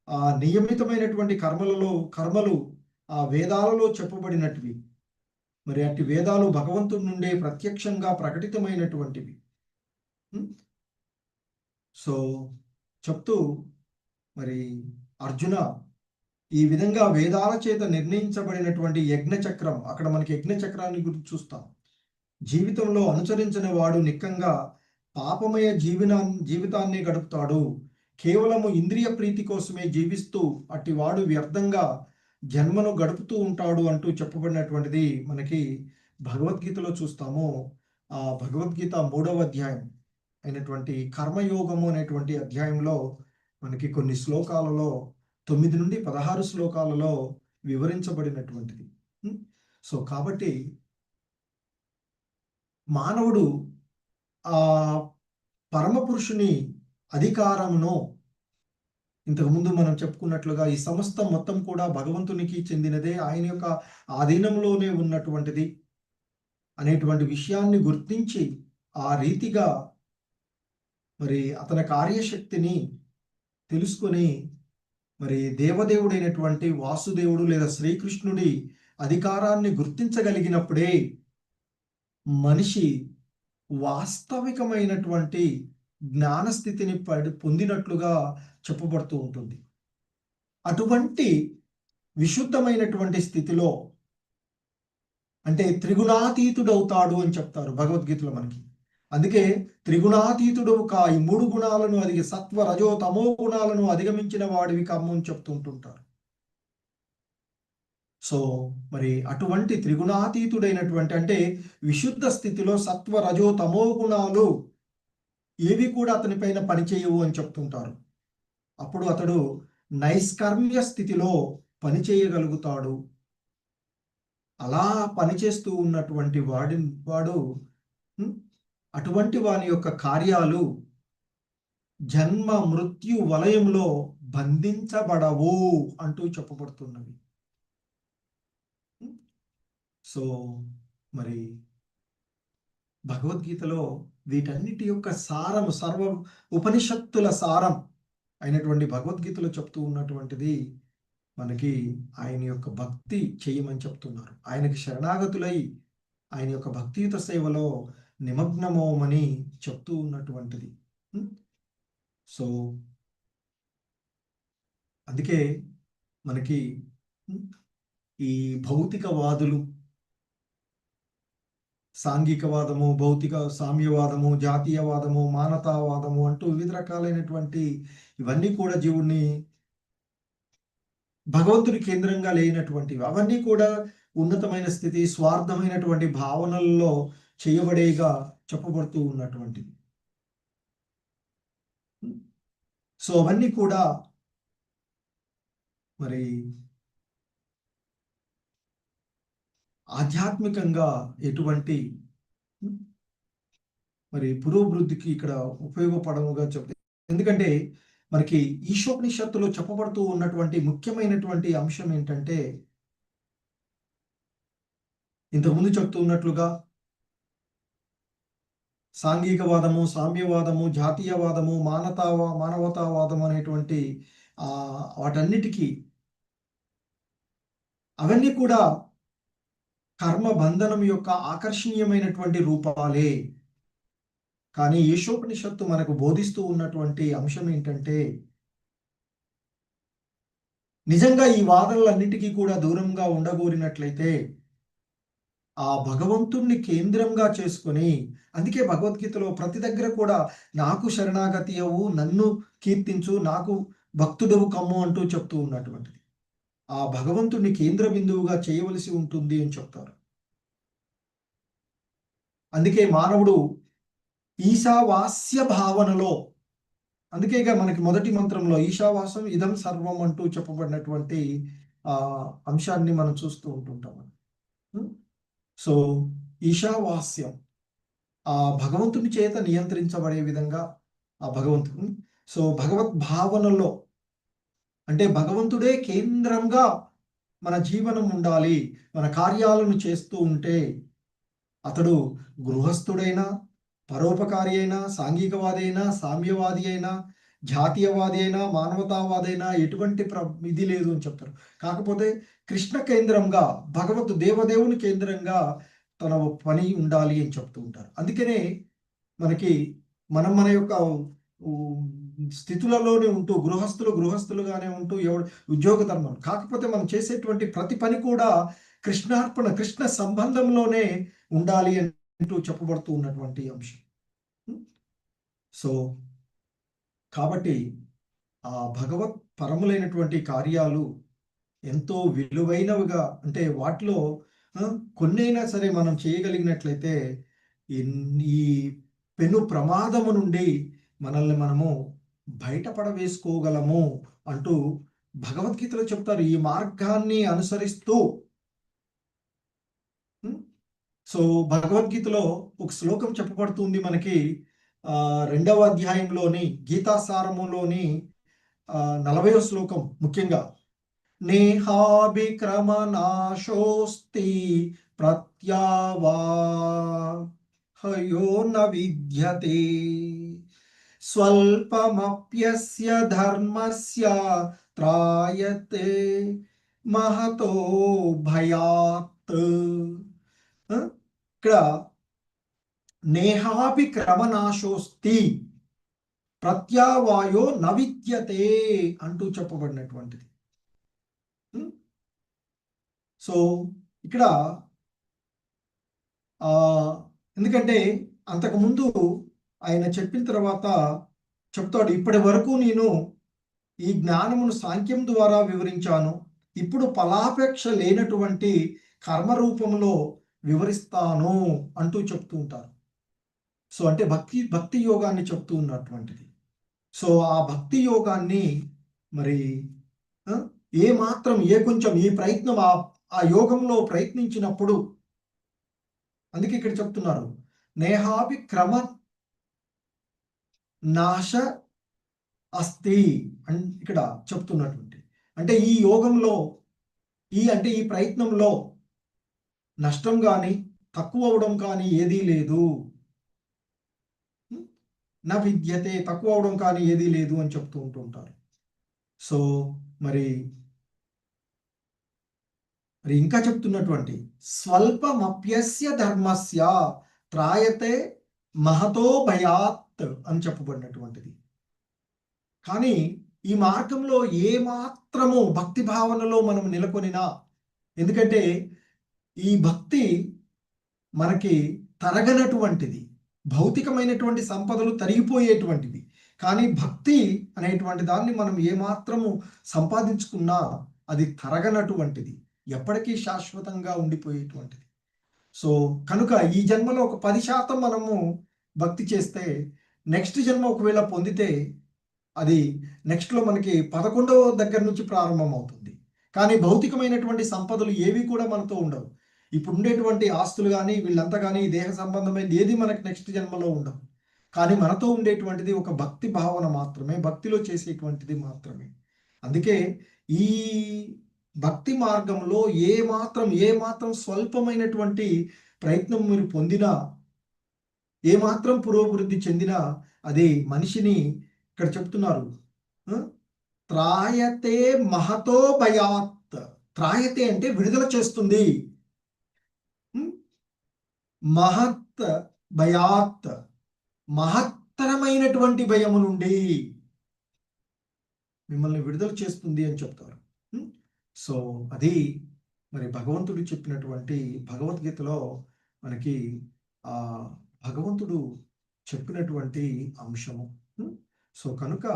ఆ నియమితమైనటువంటి కర్మలు ఆ వేదాలలో చెప్పబడినటివి. మరి అట్టి వేదాలు భగవంతుడి నుండే ప్రత్యక్షంగా ప్రకటితమైనటువంటివి. సో చెప్తూ మరి అర్జున, ఈ విధంగా వేదాల చేత నిర్ణయించబడినటువంటి యజ్ఞచక్రం, అక్కడ మనకి యజ్ఞచక్రాన్ని గురించి చూస్తాం. జీవితంలో అనుసరించిన వాడు నిక్కంగా పాపమయ జీవితాన్ని గడుపుతాడు. కేవలము ఇంద్రియ ప్రీతి కోసమే జీవిస్తూ అట్టివాడు వ్యర్థంగా జన్మను గడుపుతూ ఉంటాడు అంటూ చెప్పబడినటువంటిది మనకి భగవద్గీతలో చూస్తాము. ఆ భగవద్గీత 3వ అధ్యాయం అయినటువంటి కర్మయోగము అనేటువంటి అధ్యాయంలో మనకి కొన్ని శ్లోకాలలో 9 నుండి 16 శ్లోకాలలో వివరించబడినటువంటిది. సో కాబట్టి మానవుడు ఆ పరమపురుషుని అధికారమును, ఇంతకుముందు మనం చెప్పుకున్నట్లుగా ఈ సమస్తం మొత్తం కూడా భగవంతునికి చెందినదే, ఆయన యొక్క ఆధీనంలోనే ఉన్నటువంటిది అనేటువంటి విషయాన్ని గుర్తించి ఆ రీతిగా మరి అతని కార్యశక్తిని తెలుసుకొని మరి దేవదేవుడైనటువంటి వాసుదేవుడు లేదా శ్రీకృష్ణుడి అధికారాన్ని గుర్తించగలిగినప్పుడే మనిషి వాస్తవికమైనటువంటి జ్ఞానస్థితిని పొందినట్లుగా చెప్పబడుతూ ఉంటుంది. అటువంటి విశుద్ధమైనటువంటి స్థితిలో అంటే త్రిగుణాతీతుడవుతాడు అని చెప్తారు భగవద్గీతలో మనకి. అందుకే త్రిగుణాతీతుడు ఈ 3 గుణాలను సత్వ రజో తమో గుణాలను అధిగమించిన వాడివి కమ్ము అని చెప్తుంటుంటారు. సో మరి అటువంటి త్రిగుణాతీతుడైనటువంటి అంటే విశుద్ధ స్థితిలో సత్వ రజో తమో గుణాలు ఏవి కూడా అతని పైన పనిచేయవు అని చెప్తుంటారు. అప్పుడు అతడు నైష్కర్మ్య స్థితిలో పనిచేయగలుగుతాడు. అలా పనిచేస్తూ ఉన్నటువంటి వాడు అటువంటి వాని యొక్క కార్యాలు జన్మ మృత్యు వలయంలో బంధించబడవు అంటూ చెప్పబడుతున్నవి. సో మరి భగవద్గీతలో వీటన్నిటి యొక్క సారం, సర్వ ఉపనిషత్తుల సారం అయినటువంటి భగవద్గీతలో చెప్తూ ఉన్నటువంటిది మనకి ఆయన యొక్క భక్తి చేయమని చెప్తున్నారు. ఆయనకి శరణాగతులై ఆయన యొక్క భక్తియుత సేవలో నిమగ్నమోమని చెప్తూ ఉన్నటువంటిది. సో అందుకే మనకి ఈ భౌతికవాదులు సాంఘికవాదము, భౌతిక సామ్యవాదము, జాతీయవాదము, మానవతావాదము అంటూ వివిధ రకాలైనటువంటి ఇవన్నీ కూడా జీవుణ్ణి భగవంతుని కేంద్రంగా లేనటువంటివి. అవన్నీ కూడా ఉన్నతమైన స్థితి, స్వార్థమైనటువంటి భావనల్లో చేయబడేగా చెప్పబడుతూ ఉన్నటువంటివి. సో అవన్నీ కూడా మరి ఆధ్యాత్మికంగా ఎటువంటి మరి పురోభివృద్ధికి ఇక్కడ ఉపయోగపడముగా చెప్తాయి. ఎందుకంటే మనకి ఈశోపనిషత్తులో చెప్పబడుతూ ఉన్నటువంటి ముఖ్యమైనటువంటి అంశం ఏంటంటే, ఇంతకుముందు చెప్తూ ఉన్నట్లుగా సాంఘికవాదము, సామ్యవాదము, జాతీయవాదము, మానవతావాదము అనేటువంటి వాటన్నిటికీ అవన్నీ కూడా కర్మ బంధనం యొక్క ఆకర్షణీయమైనటువంటి రూపాలే. కానీ ఈశోపనిషత్తు మనకు బోధిస్తూ ఉన్నటువంటి అంశం ఏంటంటే, నిజంగా ఈ వాదనలన్నిటికీ కూడా దూరంగా ఉండగోరినట్లయితే ఆ భగవంతుణ్ణి కేంద్రంగా చేసుకొని, అందుకే భగవద్గీతలో ప్రతి దగ్గర కూడా నాకు శరణాగతి అవు, నన్ను కీర్తించు, నాకు భక్తుడవు కమ్ము అంటూ చెప్తూ ఉన్నటువంటిది. ఆ భగవంతుణ్ణి కేంద్ర బిందువుగా చేయవలసి ఉంటుంది అని చెప్తారు. అందుకే మానవుడు ఈశావాస్య భావనలో, అందుకే మనకి మొదటి మంత్రంలో ఈశావాసం ఇదం సర్వం అంటూ చెప్పబడినటువంటి అంశాన్ని మనం చూస్తూ ఉంటుంటాం. సో ఈశావాస్యం ఆ భగవంతుని చేత నియంత్రించబడే విధంగా ఆ భగవంతుని, సో భగవత్ భావనలో అంటే భగవంతుడే కేంద్రంగా మన జీవనం ఉండాలి. మన కార్యాలను చేస్తూ ఉంటే అతడు గృహస్థుడైనా, పరోపకారి అయినా, సాంఘికవాది అయినా, సామ్యవాది అయినా, జాతీయవాది అయినా, మానవతావాది అయినా ఎటువంటి ఇది లేదు అని చెప్తారు. కాకపోతే కృష్ణ కేంద్రంగా, దేవదేవుని కేంద్రంగా తన పని ఉండాలి అని చెప్తూ ఉంటారు. అందుకనే మనకి మన యొక్క స్థితులలోనే ఉంటూ గృహస్థులుగానే ఉంటూ ఉద్యోగ ధర్మం, కాకపోతే మనం చేసేటువంటి ప్రతి పని కూడా కృష్ణార్పణ, కృష్ణ సంబంధంలోనే ఉండాలి అంటూ చెప్పబడుతూ ఉన్నటువంటి అంశం. సో కాబట్టి ఆ భగవత్ పరములైనటువంటి కార్యాలు ఎంతో విలువైనవిగా, అంటే వాటిలో కొన్నైనా సరే మనం చేయగలిగినట్లయితే ఈ పెను ప్రమాదము నుండి మనల్ని మనము బయటపడవేసుకోగలము అంటూ భగవద్గీతలో చెప్తారు. ఈ మార్గాన్ని అనుసరిస్తూ సో భగవద్గీతలో ఒక శ్లోకం చెప్పబడుతుంది మనకి. 2వ అధ్యాయంలోని గీతాసారములోని 40వ శ్లోకం ముఖ్యంగా, నేహాభిక్రమనాశోస్తి ప్రత్యావాహయో న విద్యతే స్వల్పమప్యస్య ధర్మస్య త్రాయతే మహతో భయాత్. ఇక్కడ నేహాభిక్రమనాశోస్తి ప్రత్యావాయో నవిద్యతే అంటూ చెప్పబడినటువంటిది. సో ఇక్కడ ఎందుకంటే అంతకుముందు ఆయన చెప్పిన తర్వాత చెప్తాడు, ఇప్పటి వరకు నేను ఈ జ్ఞానమును సాంఖ్యం ద్వారా వివరించాను, ఇప్పుడు ఫలాపేక్ష లేనటువంటి కర్మ రూపంలో వివరిస్తాను అంటూ చెప్తూ ఉంటారు. సో అంటే భక్తి యోగాన్ని చెప్తూ ఉన్నటువంటిది. సో ఆ భక్తి యోగాన్ని మరి ఏ మాత్రం కొంచెం ఈ ప్రయత్నం ఆ యోగంలో ప్రయత్నించినప్పుడు, అందుకే ఇక్కడ చెప్తున్నారు నేహాపి క్రమ నాశ అస్తి అని ఇక్కడ చెప్తున్నటువంటి. అంటే ఈ యోగంలో ఈ ప్రయత్నంలో నష్టం కానీ తక్కువ అవడం కానీ ఏదీ లేదు. నా విద్యతే, తక్కువ అవడం కానీ ఏదీ లేదు అని చెప్తూ ఉంటుంటారు. సో మరి ఇంకా చెప్తున్నటువంటి స్వల్పమప్యస్య ధర్మస్య త్రాయతే మహతో భయాత్ అని చెప్పబడినటువంటిది. కానీ ఈ మార్గంలో ఏ మాత్రము భక్తి భావనలో మనం నెలకొనినా, ఎందుకంటే ఈ భక్తి మనకి తరగనటువంటిది, భౌతికమైనటువంటి సంపదలు తరిగిపోయేటువంటివి. కానీ భక్తి అనేటువంటి దాన్ని మనం ఏమాత్రము సంపాదించుకున్నా అది తరగనటువంటిది, ఎప్పటికీ శాశ్వతంగా ఉండిపోయేటువంటిది. సో కనుక ఈ జన్మలో ఒక 10% మనము భక్తి చేస్తే, నెక్స్ట్ జన్మ ఒకవేళ పొందితే అది నెక్స్ట్లో మనకి 11వ దగ్గర నుంచి ప్రారంభం అవుతుంది. కానీ భౌతికమైనటువంటి సంపదలు ఏవి కూడా మనతో ఉండవు. ఇప్పుడు ఉండేటువంటి ఆస్తులు కానీ వీళ్ళంతా కానీ దేహ సంబంధమైనది ఏది మనకి నెక్స్ట్ జన్మలో ఉండవు. కానీ మనతో ఉండేటువంటిది ఒక భక్తి భావన మాత్రమే, భక్తిలో చేసేటువంటిది మాత్రమే. అందుకే ఈ భక్తి మార్గంలో ఏ మాత్రం స్వల్పమైనటువంటి ప్రయత్నం మీరు పొందినా, ఏ మాత్రం పురోభివృద్ధి చెందినా అది మనిషిని ఇక్కడ చెప్తున్నారు త్రాయతే మహతో భయాత్. త్రాయతే అంటే విడుదల చేస్తుంది. మహత్ భయాత్, మహత్తరమైనటువంటి భయము నుండి మిమ్మల్ని విడుదల చేస్తుంది అని చెప్తారు. సో అది మరి భగవంతుడు చెప్పినటువంటి భగవద్గీతలో మనకి ఆ భగవంతుడు చెప్పినటువంటి అంశము. సో కనుక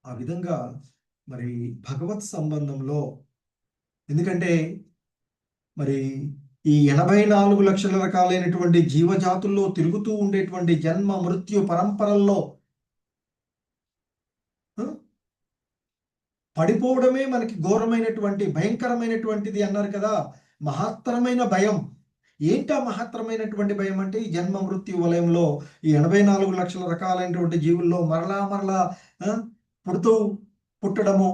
ఆ విధంగా మరి భగవత్ సంబంధంలో, ఎందుకంటే మరి ఈ 84 లక్షల రకాలైనటువంటి జీవజాతుల్లో తిరుగుతూ ఉండేటువంటి జన్మ మృత్యు పరంపరల్లో పడిపోవడమే మనకి ఘోరమైనటువంటి భయంకరమైనటువంటిది అన్నారు కదా. మహత్తరమైన భయం ఏంటా? మహత్తరమైనటువంటి భయం అంటే ఈ జన్మ మృత్యు వలయంలో ఈ 84 లక్షల రకాలైనటువంటి జీవుల్లో మరలా పుట్టడము,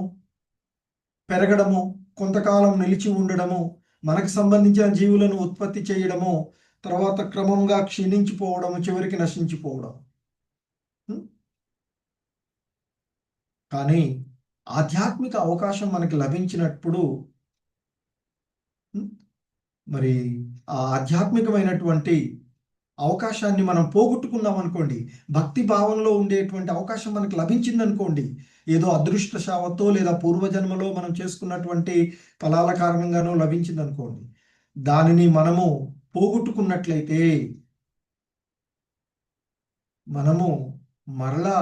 పెరగడము, కొంతకాలం నిలిచి ఉండడము, మనకు సంబంధించిన జీవులను ఉత్పత్తి చేయడము, తర్వాత క్రమంగా క్షీణించిపోవడము, చివరికి నశించిపోవడం. కానీ ఆధ్యాత్మిక అవకాశం మనకి లభించినప్పుడు మరి ఆ ఆధ్యాత్మికమైనటువంటి అవకాశాన్ని మనం పోగొట్టుకున్నాం అనుకోండి, భక్తి భావనలో ఉండేటువంటి అవకాశం మనకు లభించిందనుకోండి, ఏదో అదృష్టశావతో లేదా పూర్వజన్మలో మనం చేసుకున్నటువంటి ఫలాల కారణంగానో లభించిందనుకోండి, దానిని మనము పోగొట్టుకున్నట్లయితే మనము మరలా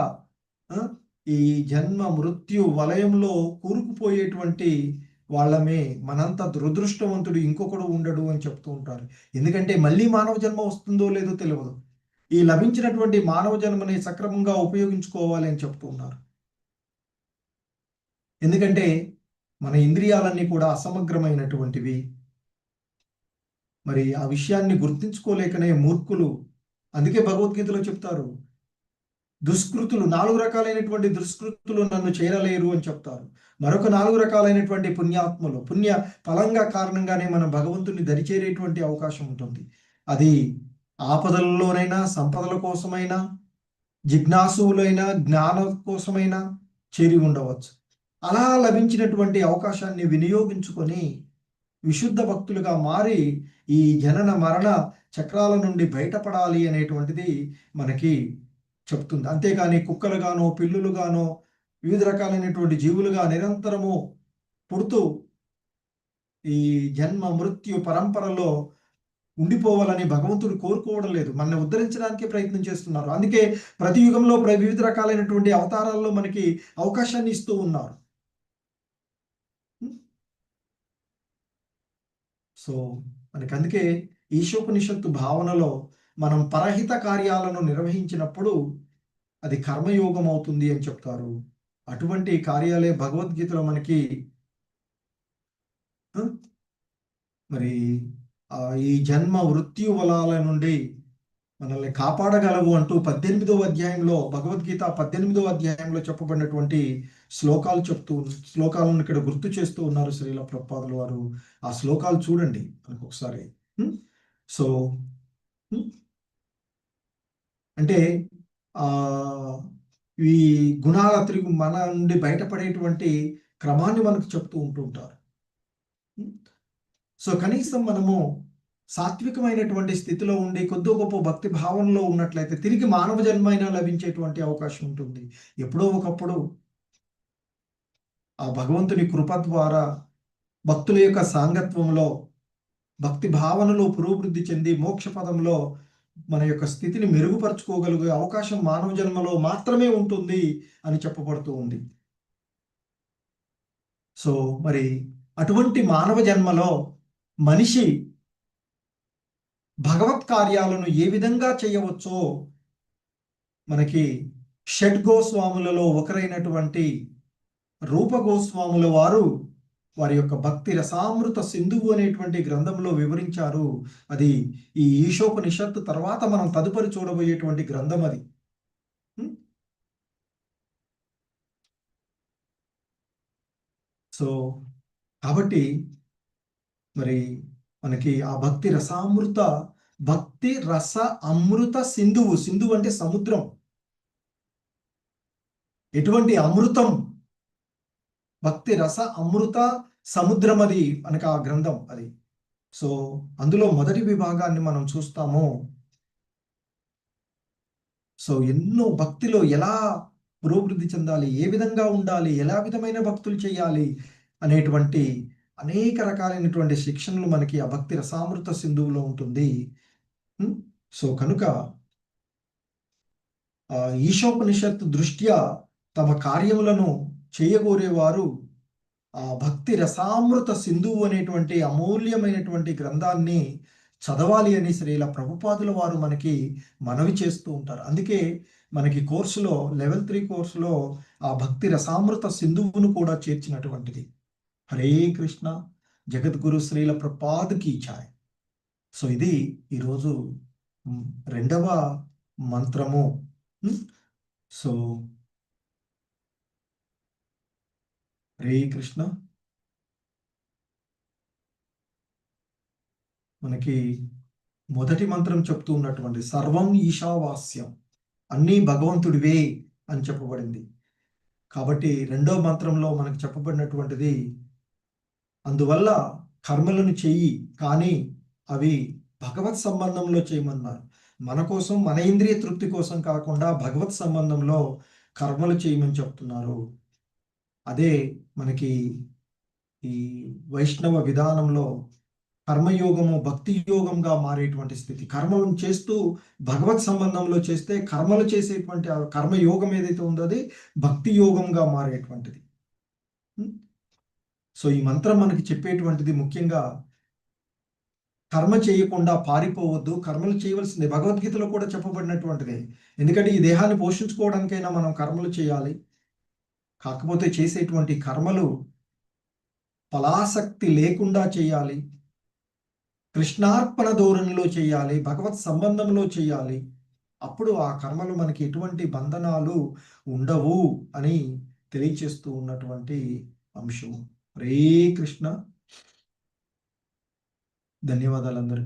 ఈ జన్మ మృత్యు వలయంలో కూరుకుపోయేటువంటి వాళ్ళమే, మనంత దురదృష్టవంతుడు ఇంకొకడు ఉండడు అని చెప్తూ ఉంటారు. ఎందుకంటే మళ్ళీ మానవ జన్మ వస్తుందో లేదో తెలియదు. ఈ లభించినటువంటి మానవ జన్మని సక్రమంగా ఉపయోగించుకోవాలి అని చెప్తూ ఉన్నారు. ఎందుకంటే మన ఇంద్రియాలన్నీ కూడా అసమగ్రమైనటువంటివి. మరి ఆ విషయాన్ని గుర్తించుకోలేకనే మూర్ఖులు, అందుకే భగవద్గీతలో చెప్తారు, దుష్కృతులు 4 రకాలైనటువంటి దుష్కృతులు నన్ను చేరలేరు అని చెప్తారు. మరొక 4 రకాలైనటువంటి పుణ్యాత్ములు, పుణ్య ఫలంగా కారణంగానే మనం భగవంతుని దరిచేరేటువంటి అవకాశం ఉంటుంది. అది ఆపదలలోనైనా, సంపదల కోసమైనా, జిజ్ఞాసువులైనా, జ్ఞానం కోసమైనా చేరి ఉండవచ్చు. అలా లభించినటువంటి అవకాశాన్ని వినియోగించుకొని విశుద్ధ భక్తులుగా మారి ఈ జనన మరణ చక్రాల నుండి బయటపడాలి అనేటువంటిది మనకి చెప్తుంది. అంతేకాని కుక్కలుగానో, పిల్లులుగానో, వివిధ రకాలైనటువంటి జీవులుగా నిరంతరము పుడుతూ ఈ జన్మ మృత్యు పరంపరలో ఉండిపోవాలని భగవంతుడు కోరుకోవడం లేదు. మనల్ని ఉద్ధరించడానికే ప్రయత్నం చేస్తున్నారు. అందుకే ప్రతి యుగంలో వివిధ రకాలైనటువంటి అవతారాల్లో మనకి అవకాశాన్ని ఇస్తూ ఉన్నారు. సో మనకి అందుకే ఈశోపనిషత్తు భావనలో మనం పరహిత కార్యాలను నిర్వహించినప్పుడు అది కర్మయోగం అవుతుంది అని చెప్తారు. అటువంటి కార్యాలే భగవద్గీతలో మనకి మరి ఈ జన్మ మృత్యు వలాల నుండి మనల్ని కాపాడగలవు అంటూ 18వ అధ్యాయంలో, భగవద్గీత 18వ అధ్యాయంలో చెప్పబడినటువంటి శ్లోకాలను ఇక్కడ గుర్తు చేస్తూ ఉన్నారు శ్రీల ప్రభుపాదుల వారు. ఆ శ్లోకాలు చూడండి మనకు ఒకసారి. సో అంటే ఆ ఈ గుణాల మన నుండి బయటపడేటువంటి క్రమాన్ని మనకు చెప్తూ ఉంటుంటారు. సో కనీసం మనము సాత్వికమైనటువంటి స్థితిలో ఉండి కొద్ది గొప్ప భక్తి భావనలో ఉన్నట్లయితే తిరిగి మానవ జన్మైనా లభించేటువంటి అవకాశం ఉంటుంది. ఎప్పుడో ఒకప్పుడు ఆ భగవంతుని కృప ద్వారా భక్తుల యొక్క సాంగత్వంలో భక్తి భావనలో పురోభివృద్ధి చెంది మోక్ష పదంలో మన యొక్క స్థితిని మెరుగుపరుచుకోగలిగే అవకాశం మానవ జన్మలో మాత్రమే ఉంటుంది అని చెప్పబడుతూ ఉంది. సో మరి అటువంటి మానవ జన్మలో మనిషి భగవత్ కార్యాలను ఏ విధంగా చేయవచ్చో మనకి షడ్ గోస్వాములలో ఒకరైనటువంటి రూప గోస్వాముల వారు వారి యొక్క భక్తి రసామృత సింధువు అనేటువంటి గ్రంథంలో వివరించారు. అది ఈ ఈశోపనిషత్తు తర్వాత మనం తదుపరి చూడబోయేటువంటి గ్రంథం అది. సో కాబట్టి మరి మనకి ఆ భక్తి రస అమృత సింధువు, సింధువు అంటే సముద్రం, ఎటువంటి అమృతం, భక్తి రస అమృత సముద్రం అది మనకి ఆ గ్రంథం అది. సో అందులో మొదటి విభాగాన్ని మనం చూస్తాము. సో ఎన్నో భక్తిలో ఎలా పురోభివృద్ధి చెందాలి, ఏ విధంగా ఉండాలి, ఎలా విధమైన భక్తులు చేయాలి అనేటువంటి అనేక రకాలైనటువంటి శిక్షణలు మనకి ఆ భక్తి రసామృత సింధువులో ఉంటుంది. సో కనుక ఈశోపనిషత్తు దృష్ట్యా తమ కార్యములను చేయగోరేవారు ఆ భక్తి రసామృత సింధువు అనేటువంటి అమూల్యమైనటువంటి గ్రంథాన్ని చదవాలి అని శ్రీల ప్రభుపాదుల వారు మనకి మనవి చేస్తూ ఉంటారు. అందుకే మనకి కోర్సులో లెవెల్ 3 కోర్సులో ఆ భక్తి రసామృత సింధువును కూడా చేర్చినటువంటిది. హరే కృష్ణ, జగద్గురు శ్రీల ప్రభుపాద్కి ఛాయ్. సో ఇది ఈరోజు 2వ మంత్రము. సో హరే కృష్ణ. మనకి మొదటి మంత్రం చెప్తూ ఉన్నటువంటి సర్వం ఈశావాస్యం, అన్నీ భగవంతుడివే అని చెప్పబడింది. కాబట్టి 2వ మంత్రంలో మనకు చెప్పబడినటువంటిది, అందువల్ల కర్మలను చెయ్యి, కానీ అవి భగవత్ సంబంధంలో చేయమన్నారు. మన కోసం, మన ఇంద్రియ తృప్తి కోసం కాకుండా భగవత్ సంబంధంలో కర్మలు చేయమని చెప్తున్నారు. అదే మనకి ఈ వైష్ణవ విధానంలో కర్మయోగము భక్తి యోగంగా మారేటువంటి స్థితి. కర్మలను చేస్తూ భగవత్ సంబంధంలో చేస్తే కర్మలు చేసేటువంటి కర్మయోగం ఏదైతే ఉందో అది భక్తి యోగంగా మారేటువంటిది. సో ఈ మంత్రం మనకి చెప్పేటువంటిది ముఖ్యంగా కర్మ చేయకుండా పారిపోవద్దు. కర్మలు చేయవలసిందే. భగవద్గీతలో కూడా చెప్పబడినటువంటిదే. ఎందుకంటే ఈ దేహాన్ని పోషించుకోవడానికైనా మనం కర్మలు చేయాలి. కాకపోతే చేసేటువంటి కర్మలు ఫలాసక్తి లేకుండా చేయాలి. కృష్ణార్పణ ధోరణిలో చేయాలి. భగవత్ సంబంధంలో చేయాలి. అప్పుడు ఆ కర్మలు మనకి ఎటువంటి బంధనాలు ఉండవు అని తెలియచేస్తూ ఉన్నటువంటి అంశం. హరే కృష్ణ. ధన్యవాదాలందరికీ.